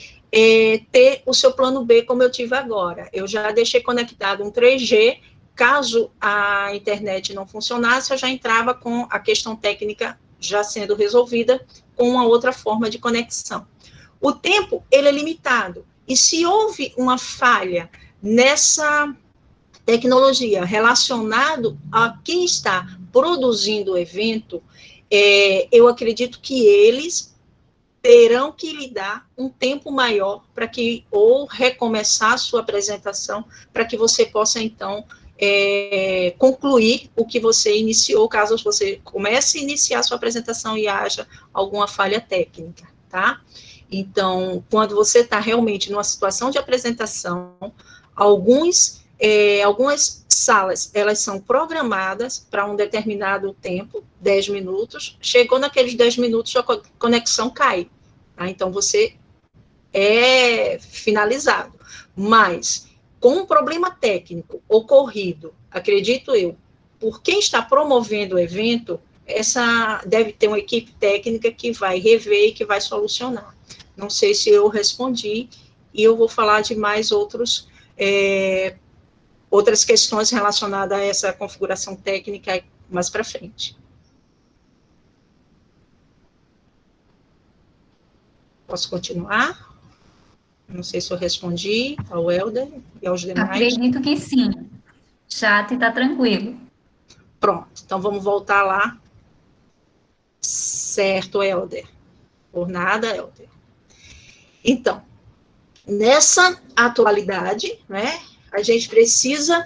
ter o seu plano B, como eu tive agora. Eu já deixei conectado um 3G, caso a internet não funcionasse, eu já entrava com a questão técnica já sendo resolvida com uma outra forma de conexão. O tempo, ele é limitado, e se houve uma falha nessa tecnologia relacionado a quem está produzindo o evento, eu acredito que eles terão que lhe dar um tempo maior para que, ou recomeçar a sua apresentação, para que você possa, então, concluir o que você iniciou, caso você comece a iniciar a sua apresentação e haja alguma falha técnica, tá? Então, quando você está realmente numa situação de apresentação, algumas salas, elas são programadas para um determinado tempo, 10 minutos, chegou naqueles 10 minutos, a conexão cai, tá? Então, você é finalizado, mas com um problema técnico ocorrido, acredito eu, por quem está promovendo o evento, deve ter uma equipe técnica que vai rever e que vai solucionar. Não sei se eu respondi, e eu vou falar de mais outras questões relacionadas a essa configuração técnica mais para frente. Posso continuar? Não sei se eu respondi ao Helder e aos demais. Acredito que sim. Chat está tranquilo. Pronto, então vamos voltar lá. Certo, Helder. Por nada, Helder. Então, nessa atualidade, né, a gente precisa,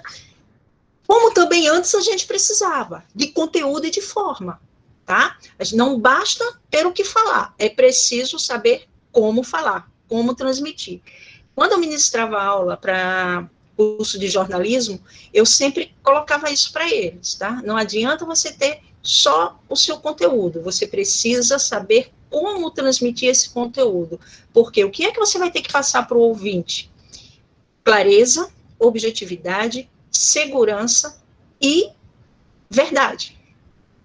como também antes a gente precisava, de conteúdo e de forma, tá? Não basta ter o que falar, é preciso saber como falar, como transmitir. Quando eu ministrava aula para curso de jornalismo, eu sempre colocava isso para eles, tá? Não adianta você ter só o seu conteúdo, você precisa saber como transmitir esse conteúdo, porque o que é que você vai ter que passar para o ouvinte? Clareza, objetividade, segurança e verdade,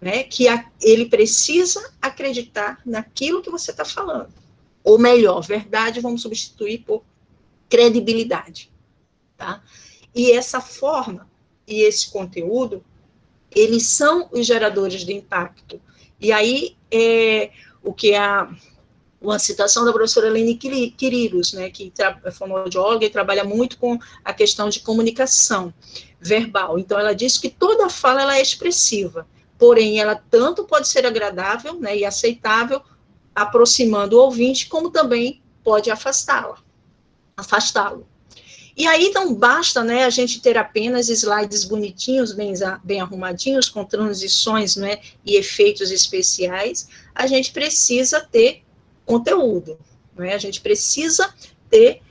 né? Que ele precisa acreditar naquilo que você está falando. Ou melhor, verdade, vamos substituir por credibilidade, tá? E essa forma e esse conteúdo, eles são os geradores de impacto. E aí, o que uma citação da professora Lene Quirilos, né, que é fonoaudióloga e trabalha muito com a questão de comunicação verbal. Então, ela diz que toda fala ela é expressiva, porém, ela tanto pode ser agradável, né, e aceitável, aproximando o ouvinte, como também pode afastá-lo. E aí não basta, né, a gente ter apenas slides bonitinhos, bem arrumadinhos, com transições, né, e efeitos especiais. A gente precisa ter conteúdo, né? A gente precisa ter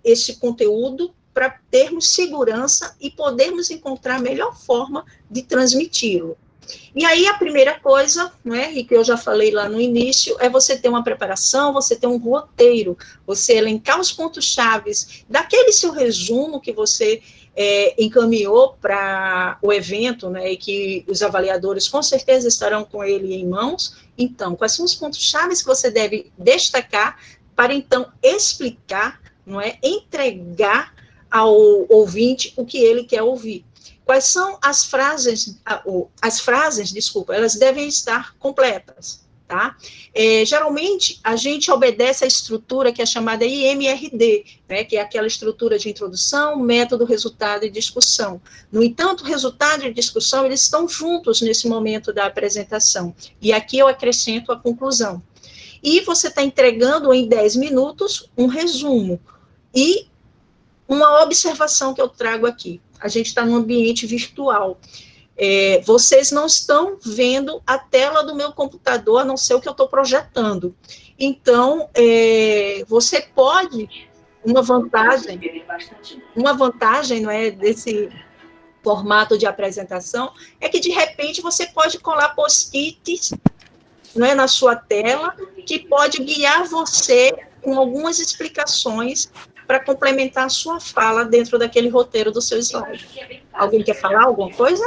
esse conteúdo para termos segurança e podermos encontrar a melhor forma de transmiti-lo. E aí a primeira coisa, né, e que eu já falei lá no início, é você ter uma preparação, você ter um roteiro, você elencar os pontos-chave daquele seu resumo que você encaminhou para o evento, né, e que os avaliadores com certeza estarão com ele em mãos. Então, quais são os pontos-chave que você deve destacar para, então, explicar, não é, entregar ao ouvinte o que ele quer ouvir. Quais são as frases, elas devem estar completas, tá? Geralmente, a gente obedece a estrutura que é chamada IMRD, né, que é aquela estrutura de introdução, método, resultado e discussão. No entanto, resultado e discussão, eles estão juntos nesse momento da apresentação. E aqui eu acrescento a conclusão. E você está entregando em 10 minutos um resumo. E uma observação que eu trago aqui. A gente está num ambiente virtual. Vocês não estão vendo a tela do meu computador, a não ser o que eu estou projetando. Então, você pode, uma vantagem, não é, desse formato de apresentação, é que, de repente, você pode colar post-its não é, na sua tela, que pode guiar você com algumas explicações para complementar a sua fala dentro daquele roteiro do seu slide. Alguém quer falar alguma coisa?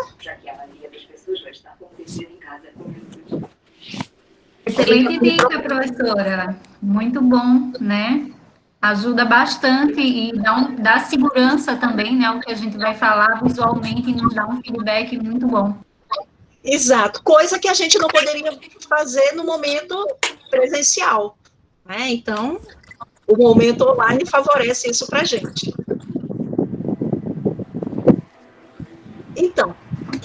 Excelente dica, professora. Muito bom, né? Ajuda bastante e dá segurança também, né? O que a gente vai falar visualmente e nos dá um feedback muito bom. Exato, coisa que a gente não poderia fazer no momento presencial, né? Então, o momento online favorece isso para a gente. Então,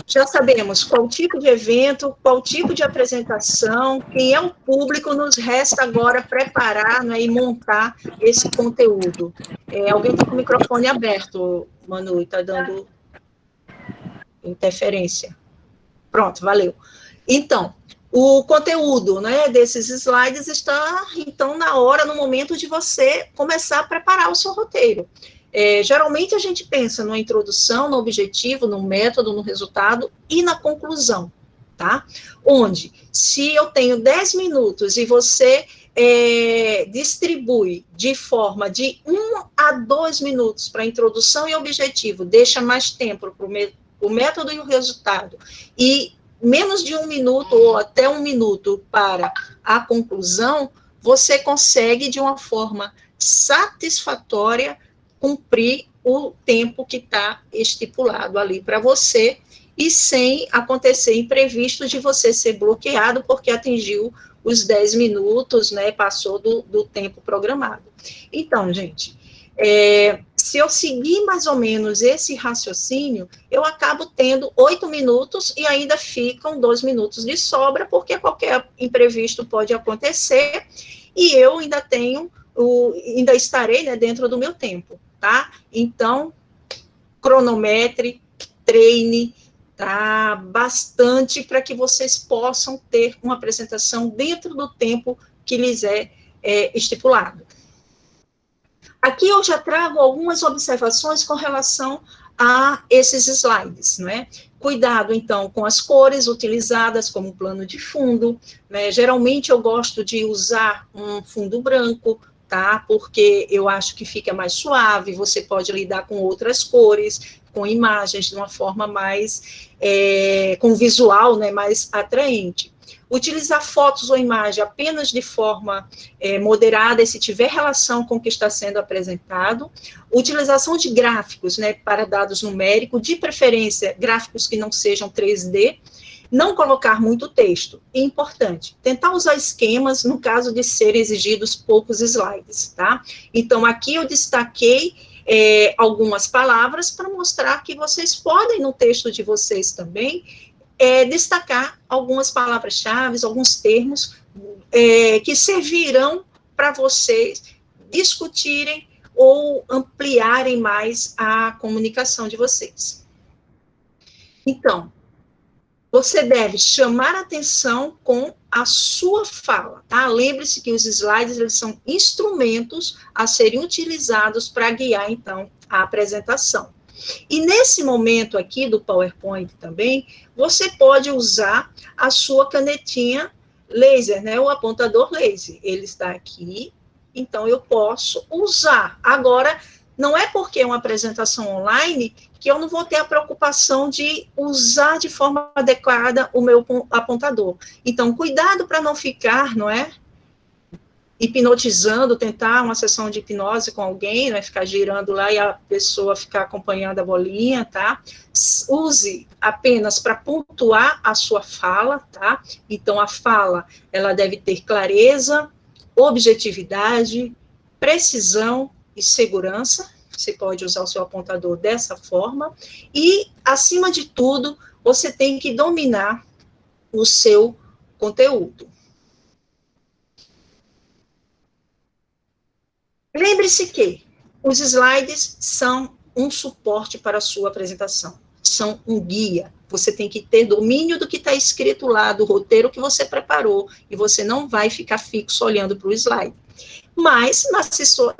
já sabemos qual tipo de evento, qual tipo de apresentação, quem é o público, nos resta agora preparar, né, e montar esse conteúdo. Alguém está com o microfone aberto, Manu, está dando interferência. Pronto, valeu. Então, o conteúdo, né, desses slides está, então, na hora, no momento de você começar a preparar o seu roteiro. Geralmente a gente pensa na introdução, no objetivo, no método, no resultado e na conclusão, tá? Onde, se eu tenho 10 minutos e você distribui de forma de 1 a 2 minutos para introdução e objetivo, deixa mais tempo para o método e o resultado, e menos de 1 minuto ou até 1 minuto para a conclusão, você consegue, de uma forma satisfatória, cumprir o tempo que está estipulado ali para você, e sem acontecer imprevisto de você ser bloqueado porque atingiu os 10 minutos, né, passou do tempo programado. Então, gente, se eu seguir mais ou menos esse raciocínio, eu acabo tendo 8 minutos e ainda ficam 2 minutos de sobra, porque qualquer imprevisto pode acontecer, e eu ainda ainda estarei, né, dentro do meu tempo, tá? Então, cronometre, treine, tá? Bastante para que vocês possam ter uma apresentação dentro do tempo que lhes é estipulado. Aqui eu já trago algumas observações com relação a esses slides, não é? Cuidado, então, com as cores utilizadas como plano de fundo, né? Geralmente eu gosto de usar um fundo branco, tá? Porque eu acho que fica mais suave, você pode lidar com outras cores, com imagens de uma forma mais, com visual, né, mais atraente. Utilizar fotos ou imagem apenas de forma moderada, e se tiver relação com o que está sendo apresentado. Utilização de gráficos, né, para dados numéricos, de preferência, gráficos que não sejam 3D. Não colocar muito texto. É importante. Tentar usar esquemas no caso de serem exigidos poucos slides, tá? Então, aqui eu destaquei algumas palavras para mostrar que vocês podem, no texto de vocês também, destacar algumas palavras-chave, alguns termos que servirão para vocês discutirem ou ampliarem mais a comunicação de vocês. Então, você deve chamar a atenção com a sua fala, tá? Lembre-se que os slides, eles são instrumentos a serem utilizados para guiar, então, a apresentação. E nesse momento aqui do PowerPoint também, você pode usar a sua canetinha laser, né? O apontador laser. Ele está aqui, então eu posso usar. Agora, não é porque é uma apresentação online que eu não vou ter a preocupação de usar de forma adequada o meu apontador. Então, cuidado para não ficar, não é, hipnotizando, tentar uma sessão de hipnose com alguém, não é, ficar girando lá e a pessoa ficar acompanhando a bolinha, tá? Use apenas para pontuar a sua fala, tá? Então, a fala, ela deve ter clareza, objetividade, precisão e segurança. Você pode usar o seu apontador dessa forma, e, acima de tudo, você tem que dominar o seu conteúdo. Lembre-se que os slides são um suporte para a sua apresentação, são um guia. Você tem que ter domínio do que está escrito lá, do roteiro que você preparou, e você não vai ficar fixo olhando para o slide. Mas,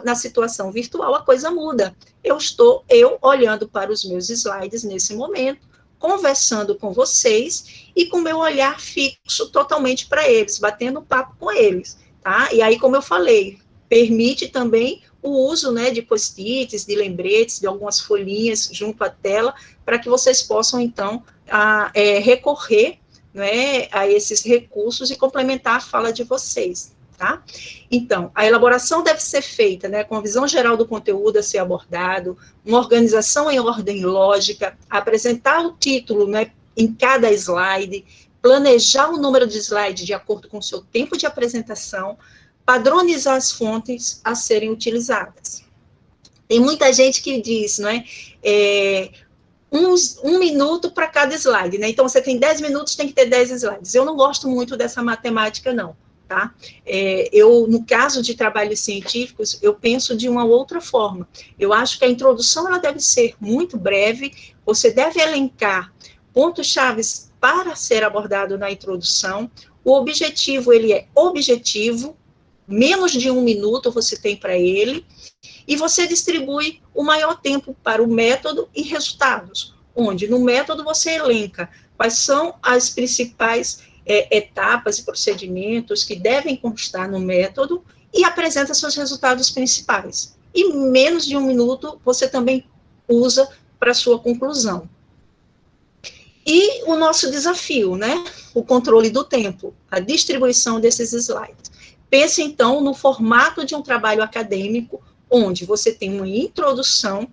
na situação virtual, a coisa muda. Eu estou olhando para os meus slides nesse momento, conversando com vocês e com meu olhar fixo totalmente para eles, batendo papo com eles, tá? E aí, como eu falei, permite também o uso, né, de post-its, de lembretes, de algumas folhinhas junto à tela, para que vocês possam, então, recorrer, né, a esses recursos e complementar a fala de vocês, tá? Então, a elaboração deve ser feita, né, com a visão geral do conteúdo a ser abordado, uma organização em ordem lógica, apresentar o título, né, em cada slide, planejar o número de slides de acordo com o seu tempo de apresentação, padronizar as fontes a serem utilizadas. Tem muita gente que diz, não é, um minuto para cada slide, né? Então, você tem 10 minutos, tem que ter 10 slides. Eu não gosto muito dessa matemática, não, tá? No caso de trabalhos científicos, eu penso de uma outra forma. Eu acho que a introdução, ela deve ser muito breve, você deve elencar pontos-chave para ser abordado na introdução. O objetivo, ele é objetivo, menos de 1 minuto você tem para ele, e você distribui o maior tempo para o método e resultados, onde no método você elenca quais são as principais etapas e procedimentos que devem constar no método e apresenta seus resultados principais. E menos de 1 minuto você também usa para sua conclusão. E o nosso desafio, né? O controle do tempo, a distribuição desses slides. Pense, então, no formato de um trabalho acadêmico, onde você tem uma introdução,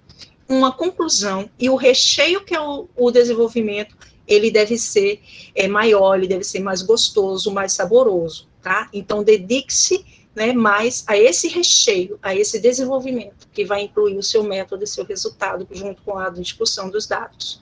uma conclusão, e o recheio, que é o desenvolvimento, ele deve ser maior, ele deve ser mais gostoso, mais saboroso, tá? Então, dedique-se, né, mais a esse recheio, a esse desenvolvimento, que vai incluir o seu método e seu resultado, junto com a discussão dos dados.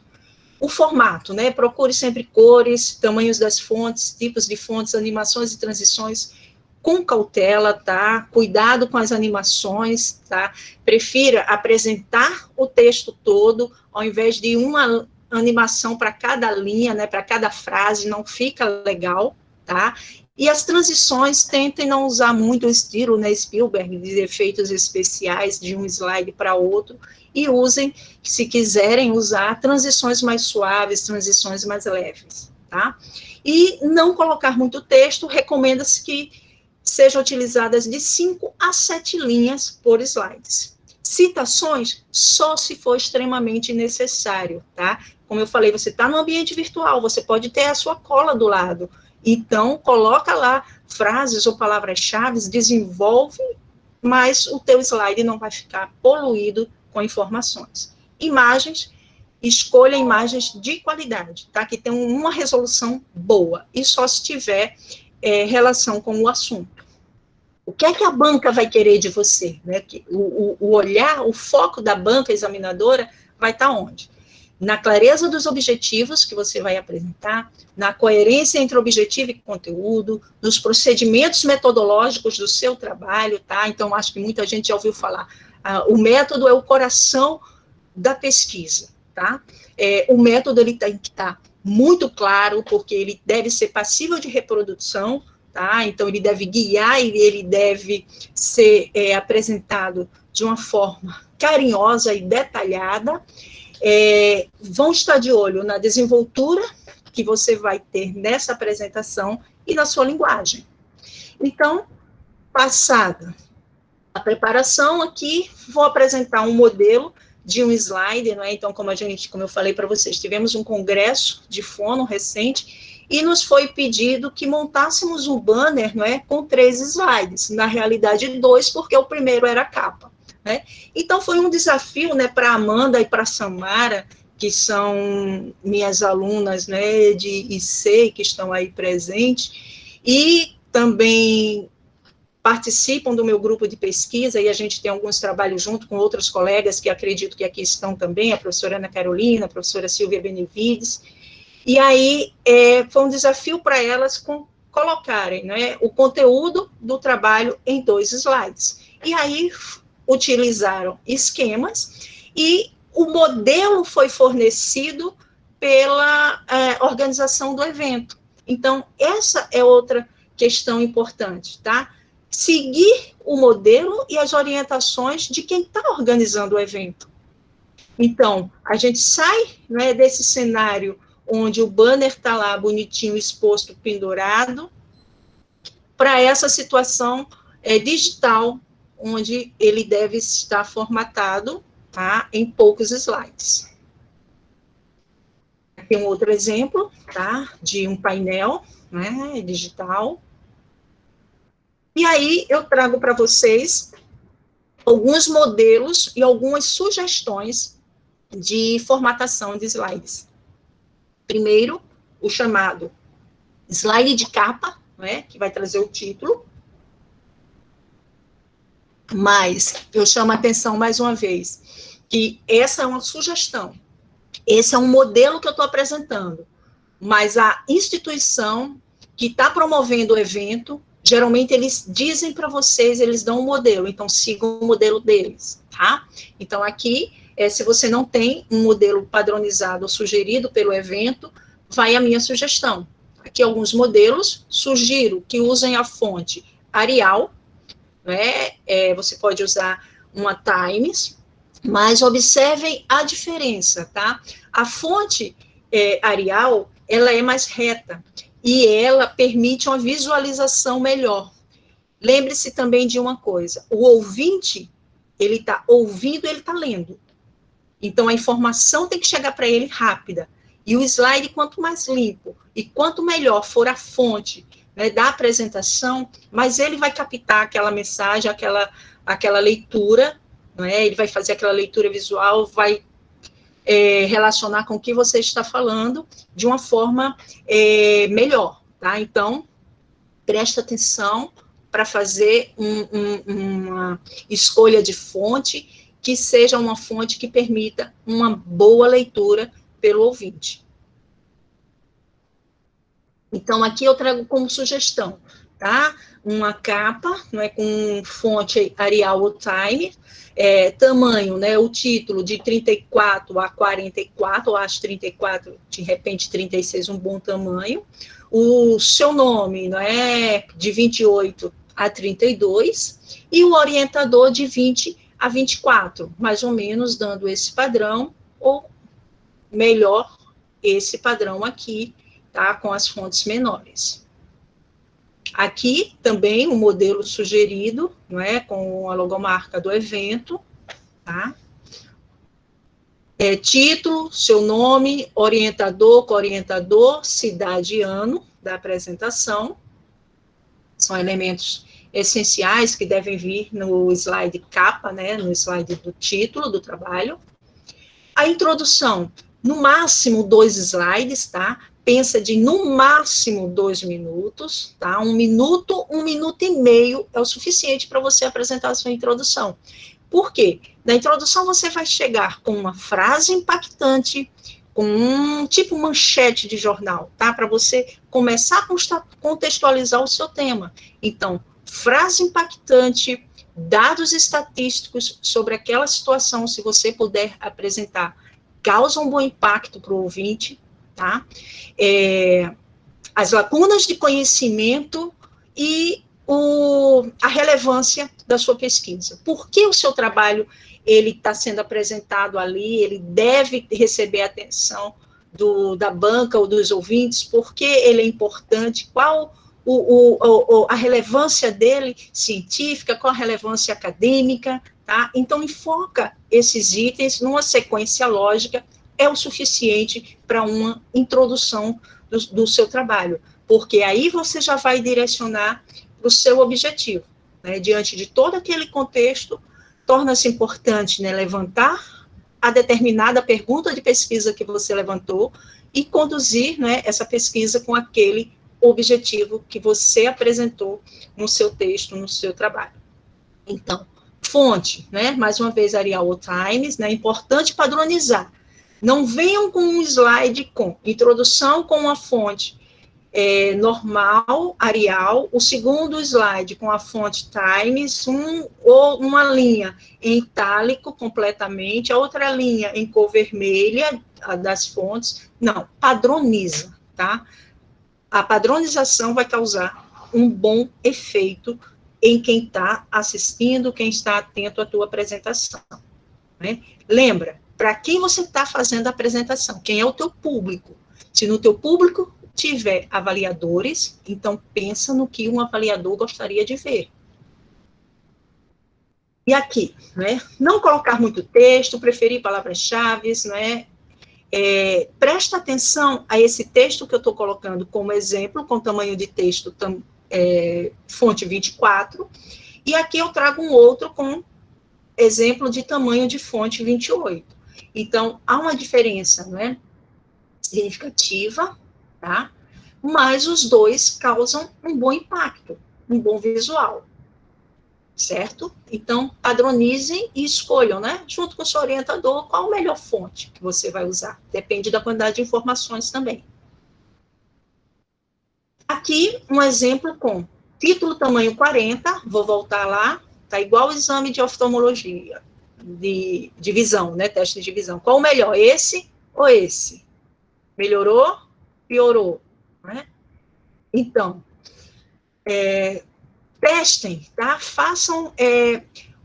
O formato, né? Procure sempre cores, tamanhos das fontes, tipos de fontes, animações e transições, com cautela, tá? Cuidado com as animações, tá? Prefira apresentar o texto todo, ao invés de uma animação para cada linha, né? Para cada frase, não fica legal, tá? E as transições, tentem não usar muito o estilo, né, Spielberg, de efeitos especiais de um slide para outro, e usem, se quiserem usar, transições mais suaves, transições mais leves, tá? E não colocar muito texto, recomenda-se que sejam utilizadas de 5 a 7 linhas por slides. Citações, só se for extremamente necessário, tá? Como eu falei, você está no ambiente virtual, você pode ter a sua cola do lado, então coloca lá frases ou palavras-chave, desenvolve, mas o teu slide não vai ficar poluído com informações. Imagens, escolha imagens de qualidade, tá? Que tem uma resolução boa, e só se tiver relação com o assunto. O que é que a banca vai querer de você? Né? O olhar, o foco da banca examinadora vai estar onde? Na clareza dos objetivos que você vai apresentar, na coerência entre objetivo e conteúdo, nos procedimentos metodológicos do seu trabalho, tá? Então, acho que muita gente já ouviu falar, o método é o coração da pesquisa, tá? O método, ele tem que estar muito claro, porque ele deve ser passível de reprodução, tá? Então, ele deve guiar e ele deve ser apresentado de uma forma carinhosa e detalhada. Vão estar de olho na desenvoltura que você vai ter nessa apresentação e na sua linguagem. Então, passada a preparação aqui, vou apresentar um modelo de um slide, não é? Então, como eu falei para vocês, tivemos um congresso de fono recente e nos foi pedido que montássemos um banner, não é, com 3 slides, na realidade 2, porque o primeiro era a capa, né? Então, foi um desafio, né, para a Amanda e para a Samara, que são minhas alunas, né, de IC, que estão aí presentes, e também participam do meu grupo de pesquisa, e a gente tem alguns trabalhos junto com outros colegas, que acredito que aqui estão também, a professora Ana Carolina, a professora Silvia Benevides, e aí foi um desafio para elas colocarem, né, o conteúdo do trabalho em 2 slides, e aí utilizaram esquemas, e o modelo foi fornecido pela organização do evento. Então, essa é outra questão importante, tá? Seguir o modelo e as orientações de quem está organizando o evento. Então, a gente sai, né, desse cenário onde o banner está lá bonitinho, exposto, pendurado, para essa situação digital, onde ele deve estar formatado, tá, em poucos slides. Aqui um outro exemplo, tá, de um painel, né, digital. E aí eu trago para vocês alguns modelos e algumas sugestões de formatação de slides. Primeiro, o chamado slide de capa, né, que vai trazer o título. Mas eu chamo a atenção mais uma vez, que essa é uma sugestão. Esse é um modelo que eu estou apresentando. Mas a instituição que está promovendo o evento, geralmente eles dizem para vocês, eles dão um modelo, então sigam o modelo deles, tá? Então aqui, se você não tem um modelo padronizado ou sugerido pelo evento, vai a minha sugestão. Aqui alguns modelos, sugiro que usem a fonte Arial, né? Você pode usar uma Times, mas observem a diferença, tá? A fonte Arial, ela é mais reta, e ela permite uma visualização melhor. Lembre-se também de uma coisa, o ouvinte, ele está ouvindo, ele está lendo. Então, a informação tem que chegar para ele rápida. E o slide, quanto mais limpo, e quanto melhor for a fonte, né, da apresentação, mas ele vai captar aquela mensagem, aquela leitura, né, ele vai fazer aquela leitura visual, vai relacionar com o que você está falando de uma forma melhor, tá? Então, presta atenção para fazer uma escolha de fonte que seja uma fonte que permita uma boa leitura pelo ouvinte. Então, aqui eu trago como sugestão, tá? Uma capa, né, com fonte Arial ou Time, tamanho, né, o título de 34 a 44, eu acho 34, de repente 36 um bom tamanho, o seu nome, né, de 28 a 32, e o orientador de 20 a 24, mais ou menos dando esse padrão, ou melhor, esse padrão aqui, tá, com as fontes menores. Aqui também o modelo sugerido, não é, com a logomarca do evento, tá? Título, seu nome, orientador, co-orientador, cidade e ano da apresentação. São elementos essenciais que devem vir no slide capa, né, no slide do título do trabalho. A introdução, no máximo 2 slides, tá? Pensa de, no máximo, 2 minutos, tá? 1 minuto, 1 minuto e meio é o suficiente para você apresentar a sua introdução. Por quê? Na introdução você vai chegar com uma frase impactante, com um tipo manchete de jornal, tá? Para você começar a contextualizar o seu tema. Então, frase impactante, dados estatísticos sobre aquela situação, se você puder apresentar, causa um bom impacto para o ouvinte, tá? As lacunas de conhecimento e a relevância da sua pesquisa. Por que o seu trabalho ele está sendo apresentado ali, ele deve receber a atenção da banca ou dos ouvintes, por que ele é importante, qual a relevância dele científica, qual a relevância acadêmica, tá? Então, enfoca esses itens numa sequência lógica, é o suficiente para uma introdução do seu trabalho, porque aí você já vai direcionar para o seu objetivo, né? Diante de todo aquele contexto, torna-se importante, né, levantar a determinada pergunta de pesquisa que você levantou e conduzir, né, essa pesquisa com aquele objetivo que você apresentou no seu texto, no seu trabalho. Então, fonte, né, mais uma vez, Arial ou Times, né, é importante padronizar. Não venham com um slide com introdução com uma fonte normal, Arial, o segundo slide com a fonte Times, ou uma linha em itálico completamente, a outra linha em cor vermelha, a das fontes. Não, padroniza, tá? A padronização vai causar um bom efeito em quem está assistindo, quem está atento à tua apresentação, né? Lembra, para quem você está fazendo a apresentação, quem é o teu público. Se no teu público tiver avaliadores, então pensa no que um avaliador gostaria de ver. E aqui, né, não colocar muito texto, preferir palavras-chave, né, presta atenção a esse texto que eu estou colocando como exemplo, com tamanho de texto fonte 24, e aqui eu trago um outro com exemplo de tamanho de fonte 28. Então, há uma diferença, né, significativa, tá? Mas os dois causam um bom impacto, um bom visual, certo? Então, padronizem e escolham, né, junto com o seu orientador, qual a melhor fonte que você vai usar. Depende da quantidade de informações também. Aqui, um exemplo com título tamanho 40, vou voltar lá, tá igual o exame de oftalmologia, de visão, né, teste de visão. Qual o melhor, esse ou esse? Melhorou? Piorou? Né? Então, testem, tá? Façam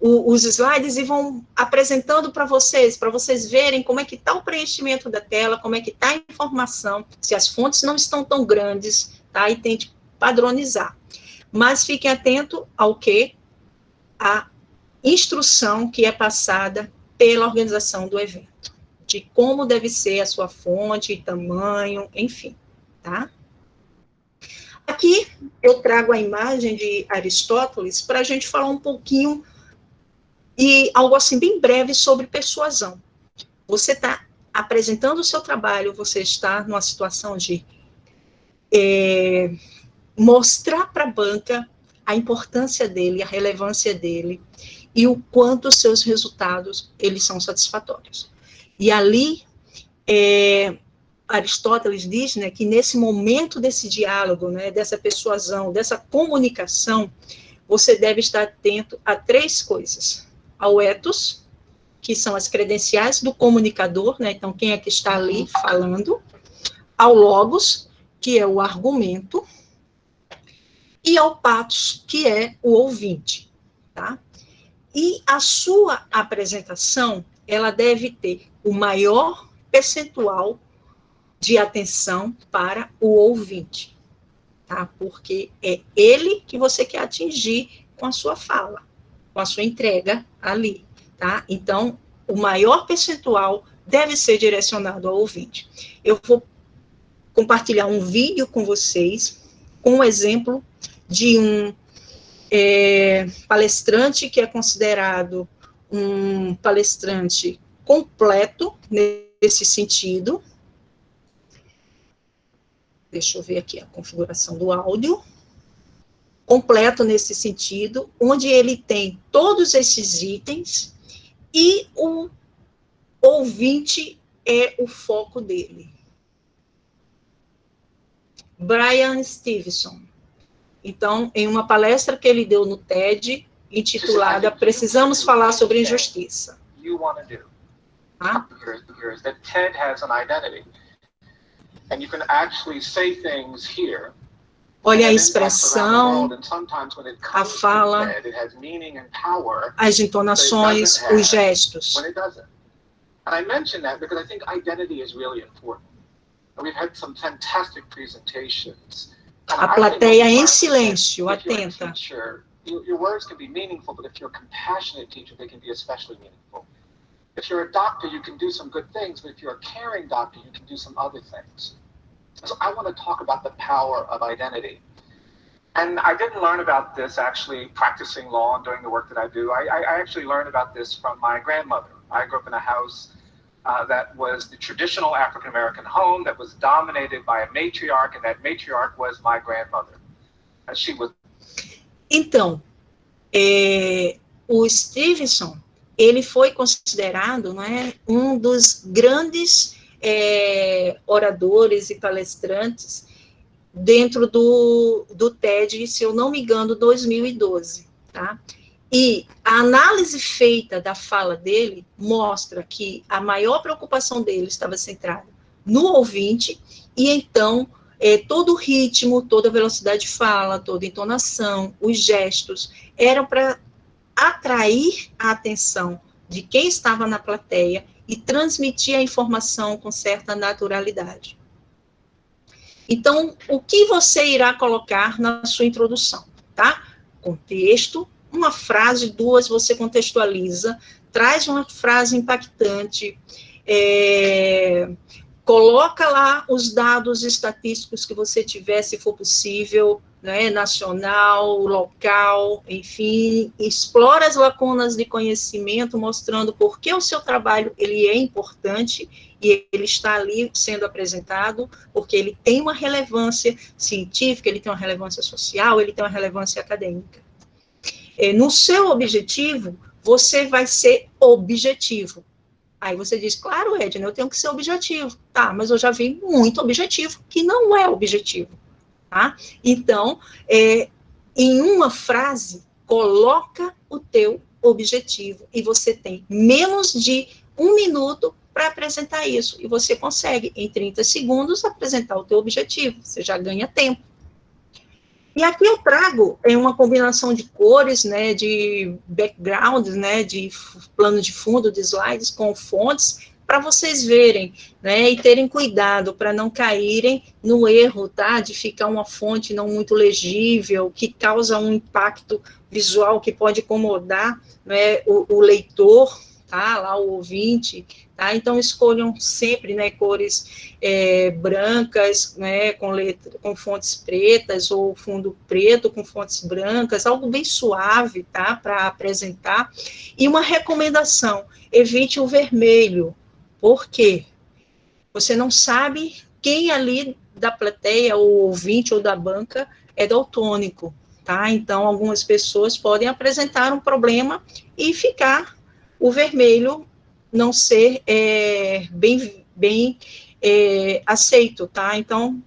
os slides e vão apresentando para vocês verem como é que está o preenchimento da tela, como é que está a informação, se as fontes não estão tão grandes, tá? E tente padronizar. Mas fiquem atentos ao que? A instrução que é passada pela organização do evento, de como deve ser a sua fonte, tamanho, enfim, tá? Aqui eu trago a imagem de Aristóteles para a gente falar um pouquinho e algo assim bem breve sobre persuasão. Você está apresentando o seu trabalho, você está numa situação de mostrar para a banca a importância dele, a relevância dele e o quanto os seus resultados eles são satisfatórios. E ali Aristóteles diz, né, que nesse momento desse diálogo, né, dessa persuasão, dessa comunicação, você deve estar atento a 3 coisas. Ao ethos, que são as credenciais do comunicador, né, então quem é que está ali falando, ao logos, que é o argumento, e ao pathos, que é o ouvinte, tá? E a sua apresentação, ela deve ter o maior percentual de atenção para o ouvinte, tá? Porque é ele que você quer atingir com a sua fala, com a sua entrega ali, tá? Então, o maior percentual deve ser direcionado ao ouvinte. Eu vou compartilhar um vídeo com vocês, com um exemplo de um palestrante que é considerado um palestrante completo nesse sentido. Deixa eu ver aqui a configuração do áudio. Completo nesse sentido, onde ele tem todos esses itens e o ouvinte é o foco dele. Brian Stevenson. Então, em uma palestra que ele deu no TED, intitulada Precisamos Falar sobre Injustiça. Ah? That TED has an identity. And you can actually say things here. Olha a expressão, a fala, as entonações, os gestos. And I mention that because I think identity is really important. We've had some fantastic presentations. A plateia em silêncio, atenta. Your words can be meaningful, but if you're a compassionate teacher, they can be especially meaningful. If you're a doctor, you can do some good things, but if you're a caring doctor, you can do some other things. So I want to talk about the power of identity. And I didn't learn about this actually practicing law and doing the work that I do. I actually learned about this from my grandmother. I grew up in a house that was the traditional African-American home that was dominated by a matriarch, and that matriarch was my grandmother. And she was... Então, o Stevenson, ele foi considerado, né, um dos grandes oradores e palestrantes dentro do TED, se eu não me engano, 2012, tá? E a análise feita da fala dele mostra que a maior preocupação dele estava centrada no ouvinte, e então todo o ritmo, toda a velocidade de fala, toda a entonação, os gestos, eram para atrair a atenção de quem estava na plateia e transmitir a informação com certa naturalidade. Então, o que você irá colocar na sua introdução, tá? Contexto, uma frase, duas, você contextualiza, traz uma frase impactante, coloca lá os dados estatísticos que você tiver, se for possível, né, nacional, local, enfim, explora as lacunas de conhecimento, mostrando por que o seu trabalho ele é importante e ele está ali sendo apresentado, porque ele tem uma relevância científica, ele tem uma relevância social, ele tem uma relevância acadêmica. No seu objetivo, você vai ser objetivo. Aí você diz, claro, Edna, eu tenho que ser objetivo. Tá, mas eu já vi muito objetivo que não é objetivo. Tá? Então, em uma frase, coloca o teu objetivo e você tem menos de 1 minuto para apresentar isso. E você consegue, em 30 segundos, apresentar o teu objetivo. Você já ganha tempo. E aqui eu trago uma combinação de cores, né, de background, né, de plano de fundo de slides com fontes, para vocês verem, né, e terem cuidado para não caírem no erro, tá, de ficar uma fonte não muito legível, que causa um impacto visual que pode incomodar, né, o leitor, tá, lá o ouvinte, tá, então escolham sempre, né, cores brancas, né, com fontes pretas, ou fundo preto com fontes brancas, algo bem suave, tá, para apresentar, e uma recomendação, evite o vermelho. Por quê? Você não sabe quem ali da plateia, ou ouvinte, ou da banca, é daltônico, tá? Então, algumas pessoas podem apresentar um problema e ficar o vermelho não ser bem aceito, tá? Então,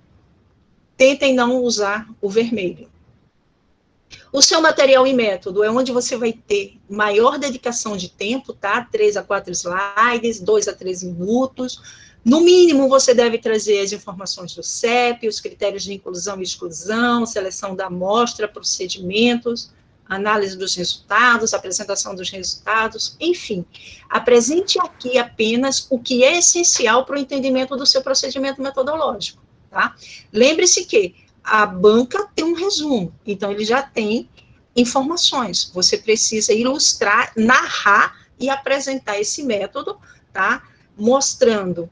tentem não usar o vermelho. O seu material e método é onde você vai ter maior dedicação de tempo, tá? 3 a 4 slides, 2 a 3 minutos. No mínimo, você deve trazer as informações do CEP, os critérios de inclusão e exclusão, seleção da amostra, procedimentos, análise dos resultados, apresentação dos resultados, enfim. Apresente aqui apenas o que é essencial para o entendimento do seu procedimento metodológico, tá? Lembre-se que a banca tem um resumo, então ele já tem informações. Você precisa ilustrar, narrar e apresentar esse método, tá? Mostrando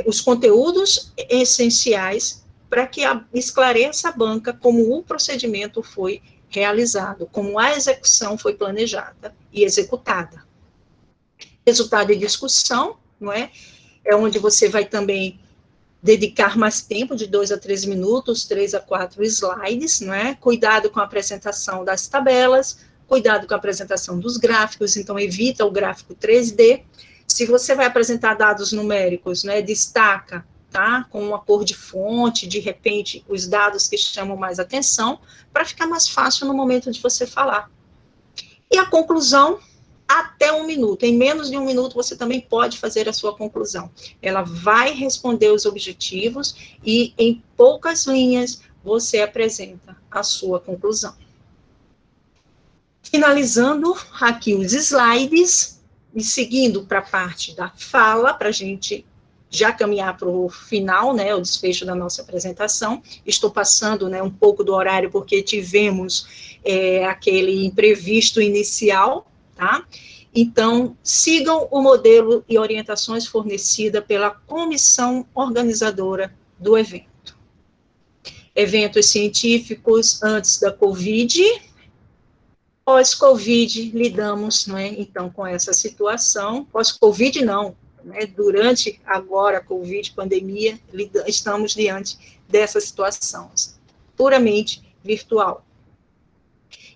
os conteúdos essenciais para que esclareça a banca como o procedimento foi realizado, como a execução foi planejada e executada. Resultado e discussão, não é? É onde você vai também dedicar mais tempo, de 2 a 3 minutos, 3 a 4 slides, não é? Cuidado com a apresentação das tabelas, cuidado com a apresentação dos gráficos, então evita o gráfico 3D. Se você vai apresentar dados numéricos, né, destaca, tá? Com uma cor de fonte, de repente, os dados que chamam mais atenção, para ficar mais fácil no momento de você falar. E a conclusão, até 1 minuto. Em menos de 1 minuto, você também pode fazer a sua conclusão. Ela vai responder os objetivos e, em poucas linhas, você apresenta a sua conclusão. Finalizando aqui os slides, e seguindo para a parte da fala, para a gente já caminhar para o final, né, o desfecho da nossa apresentação. Estou passando, né, um pouco do horário, porque tivemos aquele imprevisto inicial, tá? Então, sigam o modelo e orientações fornecidas pela comissão organizadora do evento. Eventos científicos antes da Covid, pós-Covid, lidamos, não é, então, com essa situação. Pós-Covid, não, né, durante agora a Covid, pandemia, estamos diante dessa situação, puramente virtual.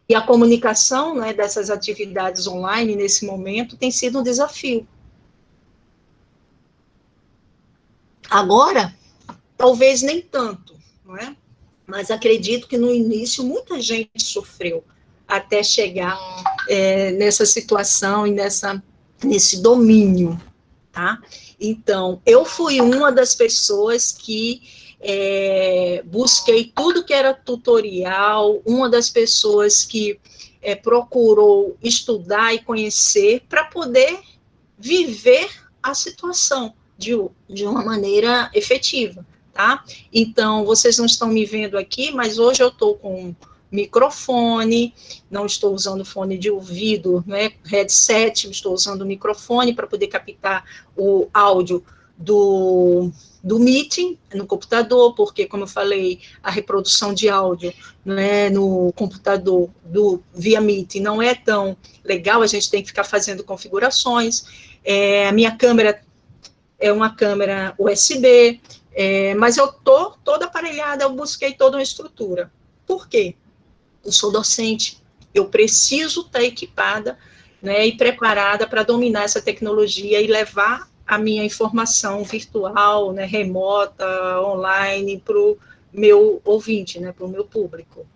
E a comunicação, né, dessas atividades online, nesse momento, tem sido um desafio. Agora, talvez nem tanto, não é? Mas acredito que no início muita gente sofreu até chegar nessa situação e nesse domínio, tá? Então, eu fui uma das pessoas que busquei tudo que era tutorial, uma das pessoas que procurou estudar e conhecer para poder viver a situação de uma maneira efetiva, tá? Então, vocês não estão me vendo aqui, mas hoje eu estou com microfone, não estou usando fone de ouvido, né, headset, estou usando o microfone para poder captar o áudio do meeting no computador, porque, como eu falei, a reprodução de áudio, né, no computador via meeting não é tão legal, a gente tem que ficar fazendo configurações. A minha câmera é uma câmera USB, mas eu estou toda aparelhada, eu busquei toda uma estrutura. Por quê? Eu sou docente, eu preciso estar equipada, né, e preparada para dominar essa tecnologia e levar a minha informação virtual, né, remota, online, para o meu ouvinte, né, para o meu público.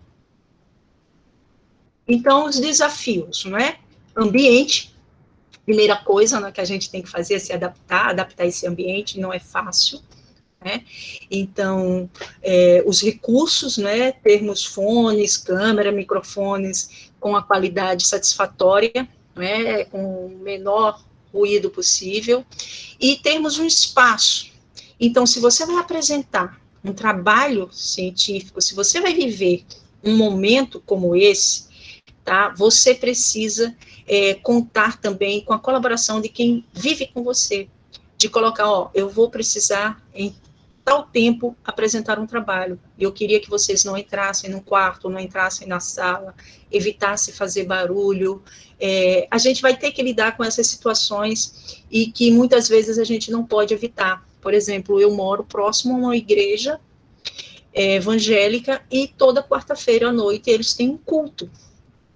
Então, os desafios, né? Ambiente, primeira coisa, né, que a gente tem que fazer é se adaptar esse ambiente, não é fácil, né? Então, os recursos, né, termos fones, câmera, microfones com a qualidade satisfatória, né, com o menor ruído possível, e termos um espaço. Então, se você vai apresentar um trabalho científico, se você vai viver um momento como esse, tá, você precisa contar também com a colaboração de quem vive com você, de colocar, eu vou precisar em tal tempo apresentar um trabalho, e eu queria que vocês não entrassem no quarto, não entrassem na sala, evitassem fazer barulho. A gente vai ter que lidar com essas situações e que muitas vezes a gente não pode evitar. Por exemplo, eu moro próximo a uma igreja evangélica e toda quarta-feira à noite eles têm um culto.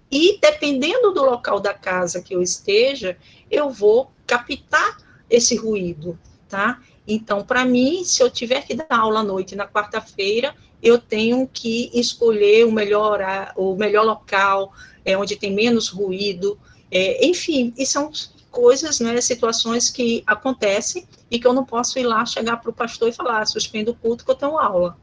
E dependendo do local da casa que eu esteja, eu vou captar esse ruído, tá? Então, para mim, se eu tiver que dar aula à noite na quarta-feira, eu tenho que escolher o melhor local, onde tem menos ruído, enfim, e são coisas, né, situações que acontecem e que eu não posso ir lá, chegar para o pastor e falar, suspendo o culto que eu tenho aula,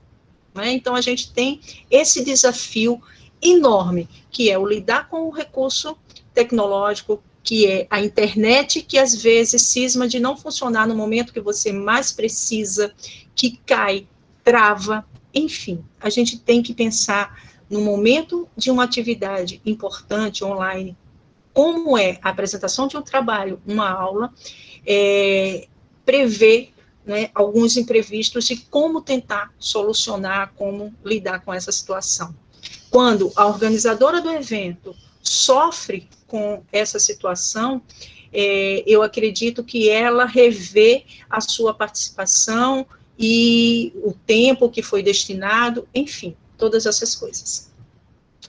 né? Então, a gente tem esse desafio enorme, que é o lidar com o recurso tecnológico, que é a internet, que às vezes cisma de não funcionar no momento que você mais precisa, que cai, trava, enfim, a gente tem que pensar no momento de uma atividade importante online, como é a apresentação de um trabalho, uma aula, prever, né, alguns imprevistos e como tentar solucionar, como lidar com essa situação. Quando a organizadora do evento sofre com essa situação, eu acredito que ela revê a sua participação e o tempo que foi destinado, enfim, todas essas coisas.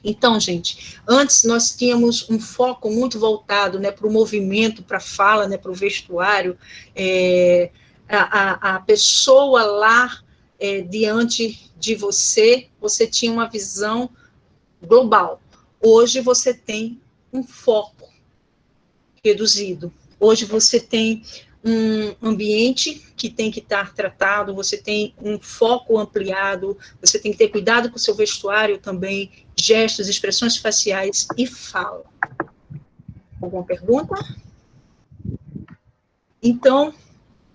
Então, gente, antes nós tínhamos um foco muito voltado, né, para o movimento, para a fala, né, para o vestuário, a pessoa lá diante de você tinha uma visão global. Hoje você tem um foco reduzido. Hoje você tem um ambiente que tem que estar tratado, você tem um foco ampliado, você tem que ter cuidado com o seu vestuário também, gestos, expressões faciais e fala. Alguma pergunta? Então,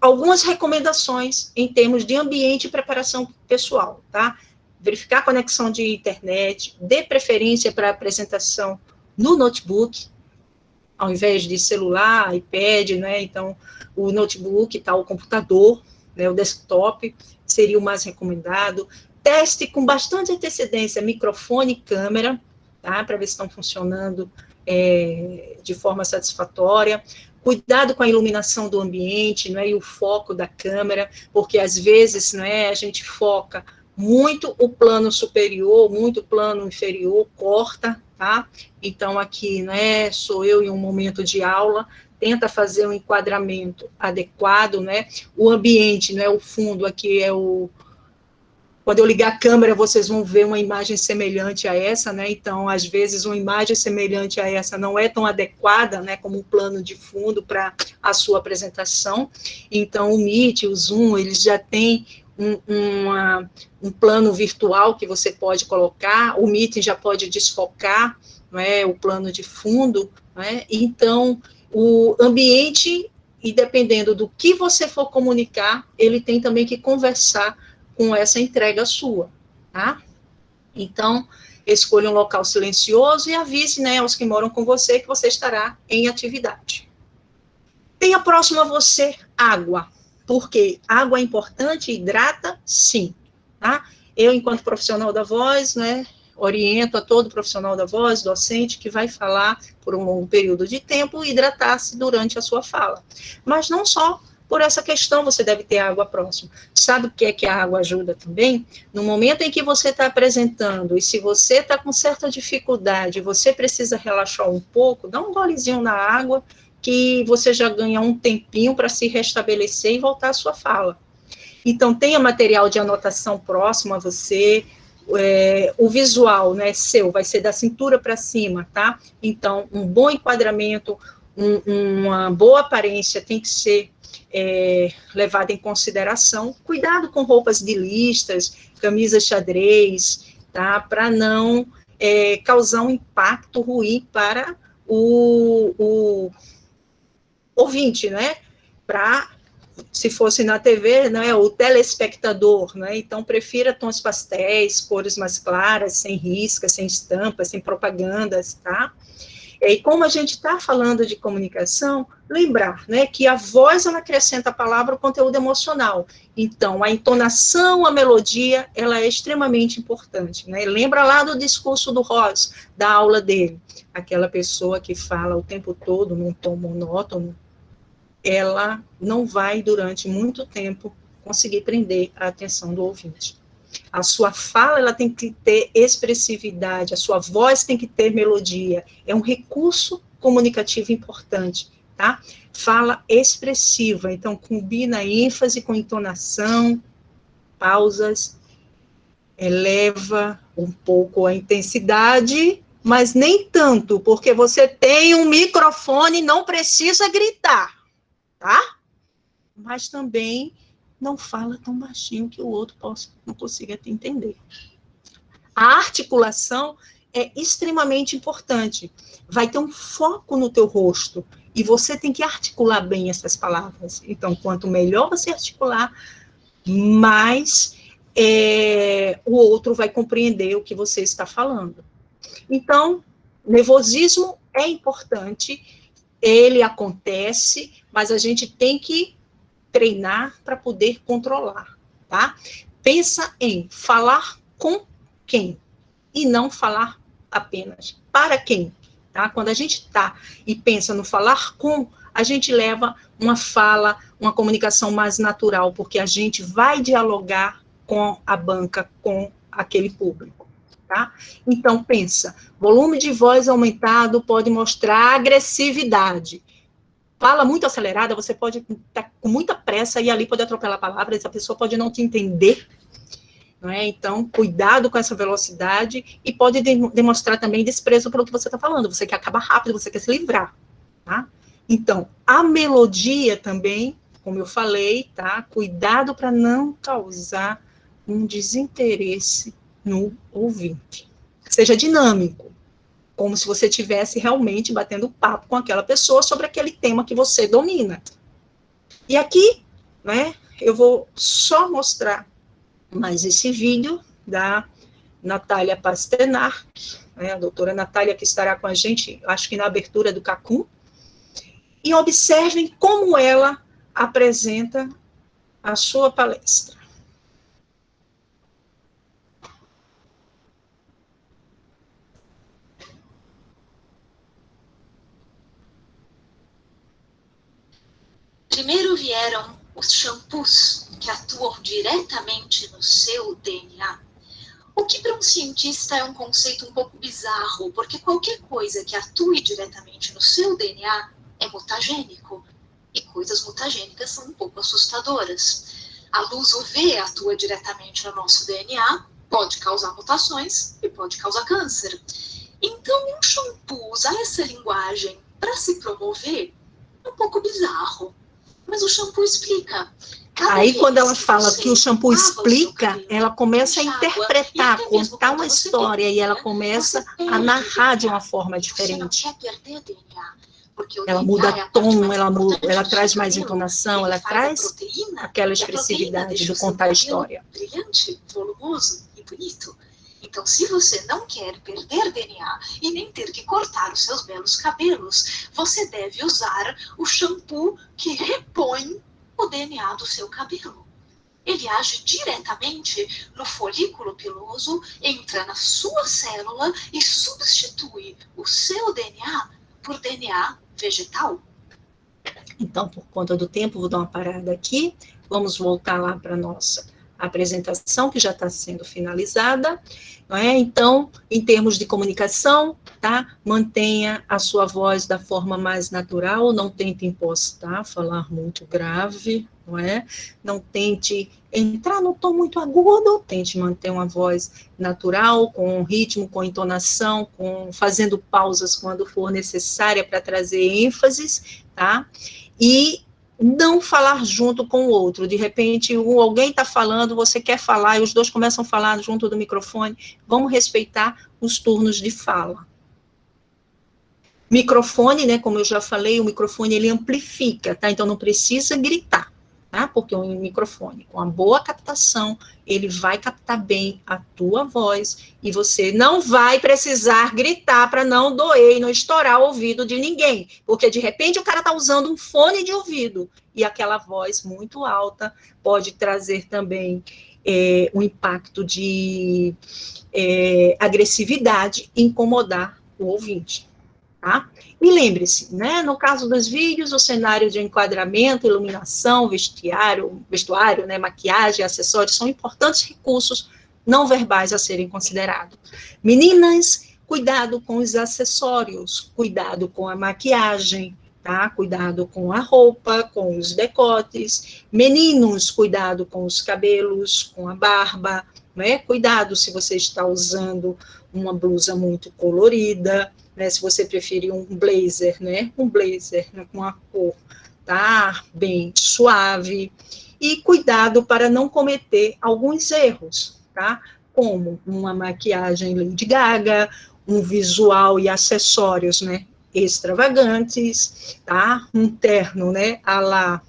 algumas recomendações em termos de ambiente e preparação pessoal, tá? Verificar a conexão de internet, dê preferência para a apresentação no notebook, ao invés de celular, iPad, né? Então, o notebook, tá, o computador, né, o desktop, seria o mais recomendado. Teste com bastante antecedência microfone e câmera, tá? Para ver se estão funcionando de forma satisfatória. Cuidado com a iluminação do ambiente, né, e o foco da câmera, porque às vezes, né, a gente foca muito o plano superior, muito o plano inferior, corta, tá? Então, aqui, né, sou eu em um momento de aula, tenta fazer um enquadramento adequado, né? O ambiente, né, o fundo aqui é o... Quando eu ligar a câmera, vocês vão ver uma imagem semelhante a essa, né? Então, às vezes, uma imagem semelhante a essa não é tão adequada, né, como um plano de fundo para a sua apresentação. Então, o Meet, o Zoom, eles já têm um plano virtual que você pode colocar, o Meeting já pode desfocar, não é, o plano de fundo, não é? Então, o ambiente e dependendo do que você for comunicar, ele tem também que conversar com essa entrega sua, tá? Então, escolha um local silencioso e avise, né, aos que moram com você que você estará em atividade. Tenha próximo a você água, porque água é importante, hidrata, sim, tá? Eu, enquanto profissional da voz, né, oriento a todo profissional da voz, docente, que vai falar por um longo período de tempo, hidratar-se durante a sua fala. Mas não só por essa questão você deve ter água próximo. Sabe o que é que a água ajuda também? No momento em que você está apresentando, e se você está com certa dificuldade, você precisa relaxar um pouco, dá um golezinho na água, que você já ganha um tempinho para se restabelecer e voltar à sua fala. Então, tenha material de anotação próximo a você, o visual, né, seu, vai ser da cintura para cima, tá? Então, um bom enquadramento, uma boa aparência tem que ser levada em consideração. Cuidado com roupas de listas, camisas xadrez, tá? Para não causar um impacto ruim para o ouvinte, né? Para, se fosse na TV, né, o telespectador, né? Então, prefira tons pastéis, cores mais claras, sem riscas, sem estampas, sem propagandas, tá? E como a gente está falando de comunicação, lembrar, né, que a voz, ela acrescenta a palavra o conteúdo emocional. Então, a entonação, a melodia, ela é extremamente importante, né? Lembra lá do discurso do Ross, da aula dele. Aquela pessoa que fala o tempo todo num tom monótono, ela não vai, durante muito tempo, conseguir prender a atenção do ouvinte. A sua fala, ela tem que ter expressividade, a sua voz tem que ter melodia, é um recurso comunicativo importante, tá? Fala expressiva, então combina ênfase com entonação, pausas, eleva um pouco a intensidade, mas nem tanto, porque você tem um microfone, não precisa gritar, tá? Mas também não fala tão baixinho que o outro não consiga te entender. A articulação é extremamente importante. Vai ter um foco no teu rosto, e você tem que articular bem essas palavras. Então, quanto melhor você articular, mais o outro vai compreender o que você está falando. Então, nervosismo é importante, ele acontece, mas a gente tem que treinar para poder controlar, tá? Pensa em falar com quem e não falar apenas para quem, tá? Quando a gente tá e pensa no falar com, a gente leva uma fala, uma comunicação mais natural, porque a gente vai dialogar com a banca, com aquele público, tá? Então, pensa, volume de voz aumentado pode mostrar agressividade. Fala muito acelerada, você pode estar com muita pressa e ali pode atropelar palavras, essa pessoa pode não te entender, não é? Então, cuidado com essa velocidade e pode demonstrar também desprezo pelo que você está falando, você quer acabar rápido, você quer se livrar, tá? Então, a melodia também, como eu falei, tá? Cuidado para não causar um desinteresse no ouvinte. Seja dinâmico, como se você estivesse realmente batendo papo com aquela pessoa sobre aquele tema que você domina. E aqui, né, eu vou só mostrar mais esse vídeo da Natália Pasternak, né, a doutora Natália, que estará com a gente, acho que na abertura do CACUM, e observem como ela apresenta a sua palestra. Primeiro vieram os shampoos, que atuam diretamente no seu DNA. O que para um cientista é um conceito um pouco bizarro, porque qualquer coisa que atue diretamente no seu DNA é mutagênico. E coisas mutagênicas são um pouco assustadoras. A luz UV atua diretamente no nosso DNA, pode causar mutações e pode causar câncer. Então, um shampoo usar essa linguagem para se promover é um pouco bizarro. Mas o shampoo explica. Aí, quando ela fala que o shampoo explica, ela começa a interpretar, contar uma história, e ela começa a narrar de uma forma diferente. Você não quer perder DNA. Porque ela muda tom, ela traz mais entonação, ela traz aquela expressividade do contar a história. Brilhante, volumoso e bonito. Então, se você não quer perder DNA e nem ter que cortar os seus belos cabelos, você deve usar o shampoo que repõe o DNA do seu cabelo. Ele age diretamente no folículo piloso, entra na sua célula e substitui o seu DNA por DNA vegetal. Então, por conta do tempo, vou dar uma parada aqui. Vamos voltar lá para a nossa apresentação, que já está sendo finalizada. Não é? Então, em termos de comunicação, tá? Mantenha a sua voz da forma mais natural, não tente impostar, falar muito grave, não é? Não tente entrar no tom muito agudo, tente manter uma voz natural, com ritmo, com entonação, fazendo pausas quando for necessária para trazer ênfases, tá? E não falar junto com o outro. De repente, alguém está falando, você quer falar, e os dois começam a falar junto do microfone. Vamos respeitar os turnos de fala. Microfone, né, como eu já falei, o microfone ele amplifica, tá? Então não precisa gritar, tá? Porque o microfone, com a boa captação, ele vai captar bem a tua voz, e você não vai precisar gritar para não doer e não estourar o ouvido de ninguém, porque de repente o cara está usando um fone de ouvido, e aquela voz muito alta pode trazer também um impacto de agressividade e incomodar o ouvinte. Tá? E lembre-se, né, no caso dos vídeos, o cenário de enquadramento, iluminação, vestuário, né, maquiagem, acessórios, são importantes recursos não verbais a serem considerados. Meninas, cuidado com os acessórios, cuidado com a maquiagem, tá? Cuidado com a roupa, com os decotes. Meninos, cuidado com os cabelos, com a barba, né? Cuidado se você está usando uma blusa muito colorida, né, se você preferir um blazer, né, com a cor, tá, bem suave, e cuidado para não cometer alguns erros, tá, como uma maquiagem Lady Gaga, um visual e acessórios, né, extravagantes, tá, um terno, né, à la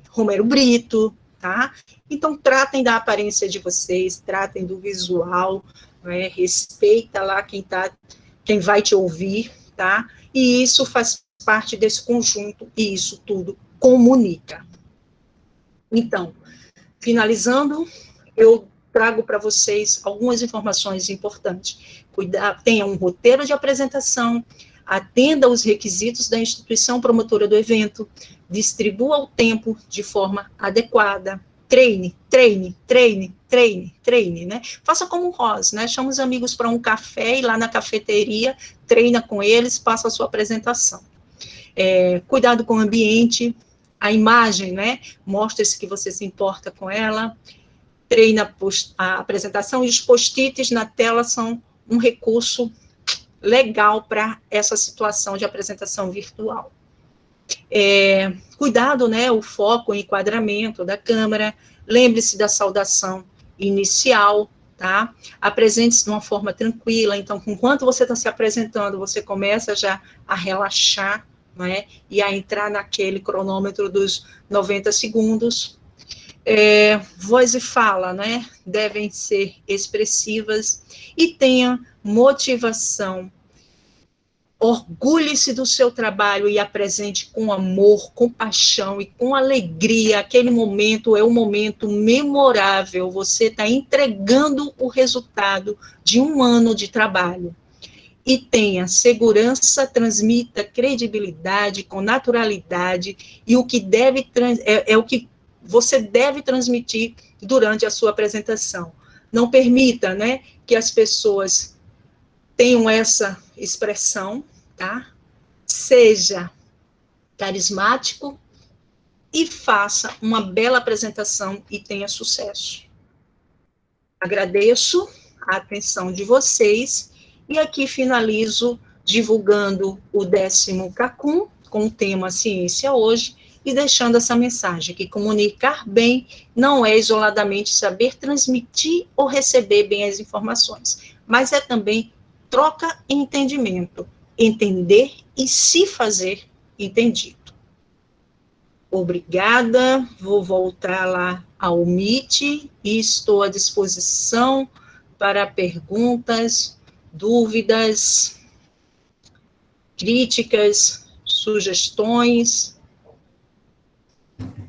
Romero Brito, tá, então tratem da aparência de vocês, tratem do visual, né, respeita lá quem vai te ouvir, tá? E isso faz parte desse conjunto, e isso tudo comunica. Então, finalizando, eu trago para vocês algumas informações importantes. Tenha um roteiro de apresentação, atenda os requisitos da instituição promotora do evento, distribua o tempo de forma adequada, treine, né? Faça como o Ross, né? Chama os amigos para um café e lá na cafeteria, treina com eles, faça a sua apresentação. Cuidado com o ambiente, a imagem, né? Mostre-se que você se importa com ela, treina a apresentação, e os post-its na tela são um recurso legal para essa situação de apresentação virtual. Cuidado, né, o foco, o enquadramento da câmera, lembre-se da saudação inicial, tá? Apresente-se de uma forma tranquila, então, enquanto você está se apresentando, você começa já a relaxar, não é? E a entrar naquele cronômetro dos 90 segundos. Voz e fala, né, devem ser expressivas, e tenha motivação. Orgulhe-se do seu trabalho e apresente com amor, com paixão e com alegria. Aquele momento é um momento memorável. Você está entregando o resultado de um ano de trabalho. E tenha segurança, transmita credibilidade com naturalidade, e o que é o que você deve transmitir durante a sua apresentação. Não permita, né, que as pessoas tenham essa expressão, tá? Seja carismático e faça uma bela apresentação e tenha sucesso. Agradeço a atenção de vocês e aqui finalizo divulgando o 10º CACUM com o tema Ciência Hoje e deixando essa mensagem que comunicar bem não é isoladamente saber transmitir ou receber bem as informações, mas é também troca e entendimento, entender e se fazer entendido. Obrigada, vou voltar lá ao Meet e estou à disposição para perguntas, dúvidas, críticas, sugestões.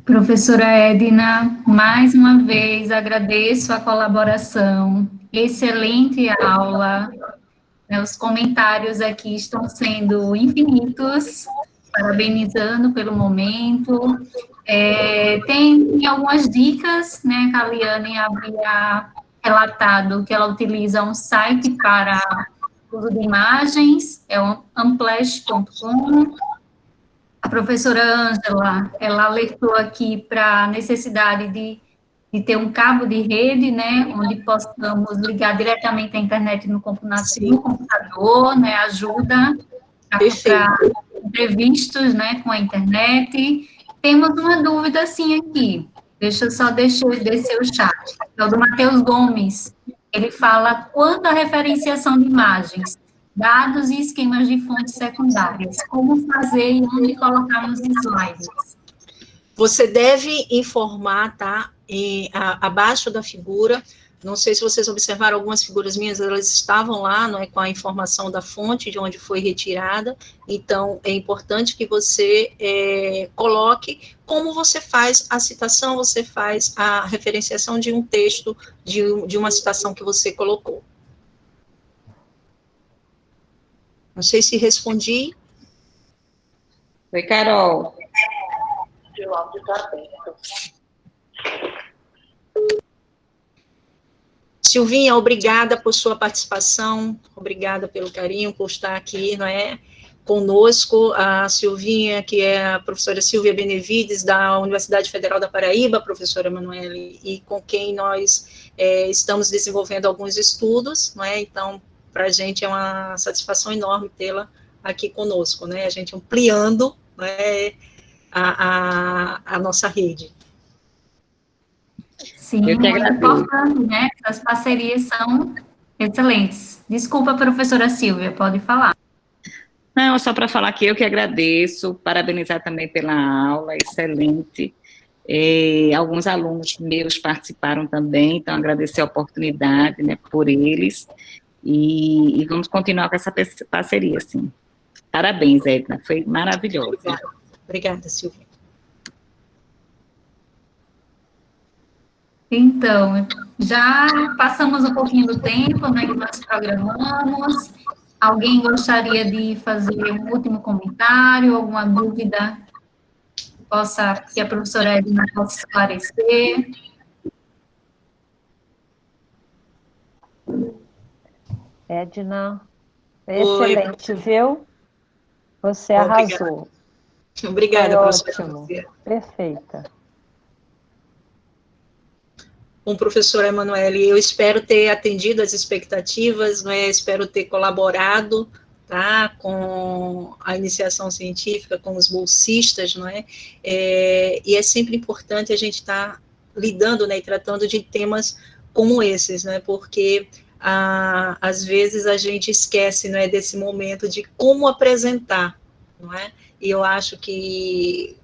Professora Edna, mais uma vez agradeço a colaboração, excelente aula, né, os comentários aqui estão sendo infinitos, parabenizando pelo momento. Tem algumas dicas, né, que a Liane havia relatado que ela utiliza um site para uso de imagens, é o amplash.com. A professora Ângela, ela alertou aqui para a necessidade de ter um cabo de rede, né, onde possamos ligar diretamente à internet no computador, né, ajuda para imprevistos, né, com a internet. Temos uma dúvida, sim, aqui. Deixa eu só descer o chat. É o do Matheus Gomes. Ele fala quanto à referenciação de imagens, dados e esquemas de fontes secundárias, como fazer e onde colocar nos slides. Você deve informar, tá, abaixo da figura. Não sei se vocês observaram algumas figuras minhas, elas estavam lá, não é, com a informação da fonte de onde foi retirada. Então, é importante que você coloque como você faz a citação, você faz a referenciação de um texto, de uma citação que você colocou. Não sei se respondi. Oi, Carol. O áudio está aberto. Silvinha, obrigada por sua participação, obrigada pelo carinho, por estar aqui, não é, conosco. A Silvinha, que é a professora Silvia Benevides, da Universidade Federal da Paraíba, a professora Emanuele, e com quem nós estamos desenvolvendo alguns estudos, não é? Então, para a gente é uma satisfação enorme tê-la aqui conosco, né? A gente ampliando, né, a nossa rede. Sim, muito importante, né? As parcerias são excelentes. Desculpa, professora Silvia, pode falar. Não, só para falar que eu que agradeço, parabenizar também pela aula, excelente. Alguns alunos meus participaram também, então agradecer a oportunidade, né, por eles, e vamos continuar com essa parceria, sim. Parabéns, Edna, foi maravilhoso. Obrigada, Silvia. Então, já passamos um pouquinho do tempo, né, que nós programamos. Alguém gostaria de fazer um último comentário, alguma dúvida que a professora Edna possa esclarecer? Edna, excelente, viu? Você arrasou. Obrigada, professora. Ótimo, perfeita. Bom, professora Emanuele, eu espero ter atendido as expectativas, não é? Espero ter colaborado, tá, com a iniciação científica, com os bolsistas, não é? E é sempre importante a gente estar lidando, né, e tratando de temas como esses, né, porque às vezes a gente esquece, não é, desse momento de como apresentar, não é? E eu acho que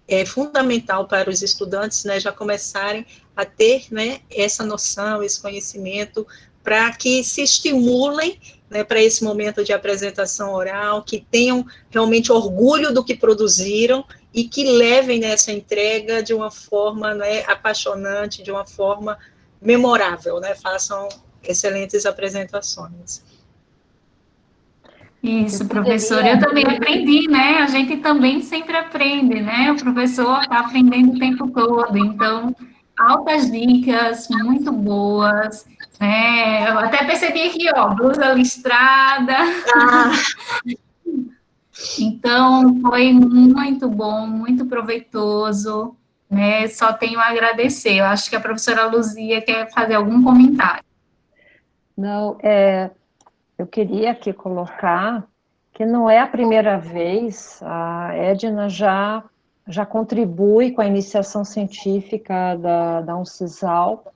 é fundamental para os estudantes, né, já começarem a ter, né, essa noção, esse conhecimento, para que se estimulem, né, para esse momento de apresentação oral, que tenham realmente orgulho do que produziram e que levem nessa entrega de uma forma, né, apaixonante, de uma forma memorável, né, façam excelentes apresentações. Isso, professora, eu também aprendi, né? A gente também sempre aprende, né? O professor está aprendendo o tempo todo, então, altas dicas, muito boas, né? Eu até percebi aqui, ó, blusa listrada. Então, foi muito bom, muito proveitoso, né? Só tenho a agradecer. Eu acho que a professora Luzia quer fazer algum comentário. Não, eu queria aqui colocar que não é a primeira vez, a Edna já contribui com a iniciação científica da Uncisal,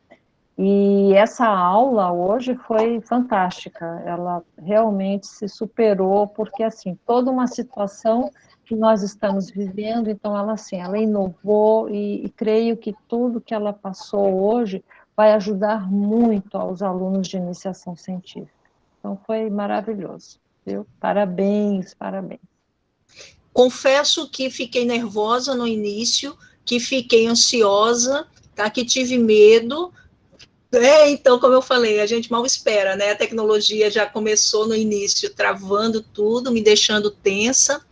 E essa aula hoje foi fantástica, ela realmente se superou, porque, assim, toda uma situação que nós estamos vivendo, então ela, assim, ela inovou e creio que tudo que ela passou hoje vai ajudar muito aos alunos de iniciação científica. Então, foi maravilhoso, viu? Parabéns, parabéns. Confesso que fiquei nervosa no início, que fiquei ansiosa, tá? Que tive medo. Então, como eu falei, a gente mal espera, né? A tecnologia já começou no início, travando tudo, me deixando tensa.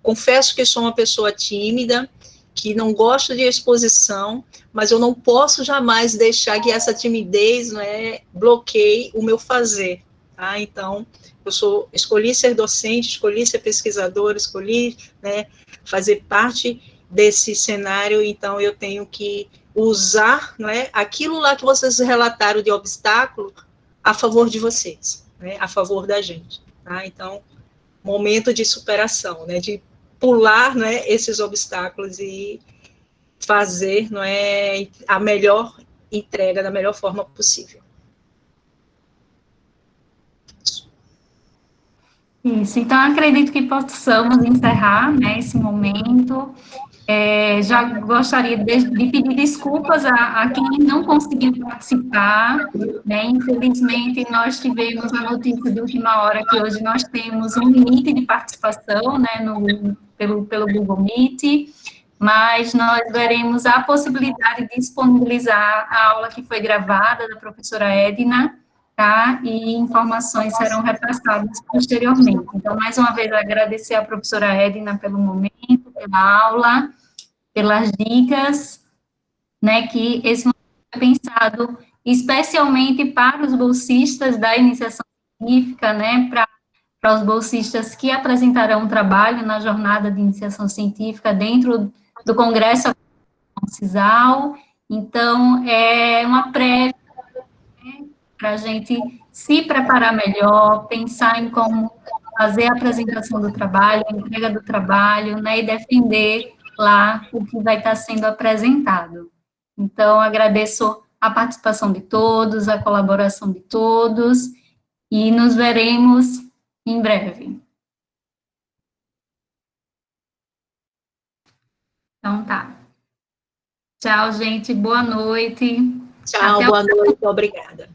Confesso que sou uma pessoa tímida, que não gosto de exposição, mas eu não posso jamais deixar que essa timidez, né, bloqueie o meu fazer, tá? Então, escolhi ser docente, escolhi ser pesquisadora, escolhi, né, fazer parte desse cenário, então eu tenho que usar, né, aquilo lá que vocês relataram de obstáculo a favor de vocês, né, a favor da gente, tá? Então, momento de superação, né, de pular, né, esses obstáculos e fazer, não é, a melhor entrega da melhor forma possível. Isso, então acredito que possamos encerrar, né, esse momento. Já gostaria de pedir desculpas a quem não conseguiu participar, né, infelizmente nós tivemos a notícia de última hora que hoje nós temos um limite de participação, né, pelo Google Meet, mas nós veremos a possibilidade de disponibilizar a aula que foi gravada da professora Edna, tá? E informações serão repassadas posteriormente. Então, mais uma vez, agradecer à professora Edna pelo momento, pela aula, pelas dicas, né, que esse momento é pensado especialmente para os bolsistas da iniciação científica, né, para os bolsistas que apresentarão trabalho na jornada de iniciação científica dentro do Congresso CISAL. Então, é uma prévia, né, para a gente se preparar melhor, pensar em como fazer a apresentação do trabalho, a entrega do trabalho, né, e defender lá o que vai estar sendo apresentado. Então, agradeço a participação de todos, a colaboração de todos, e nos veremos em breve. Então, tá. Tchau, gente. Boa noite. Tchau, boa noite. Obrigada.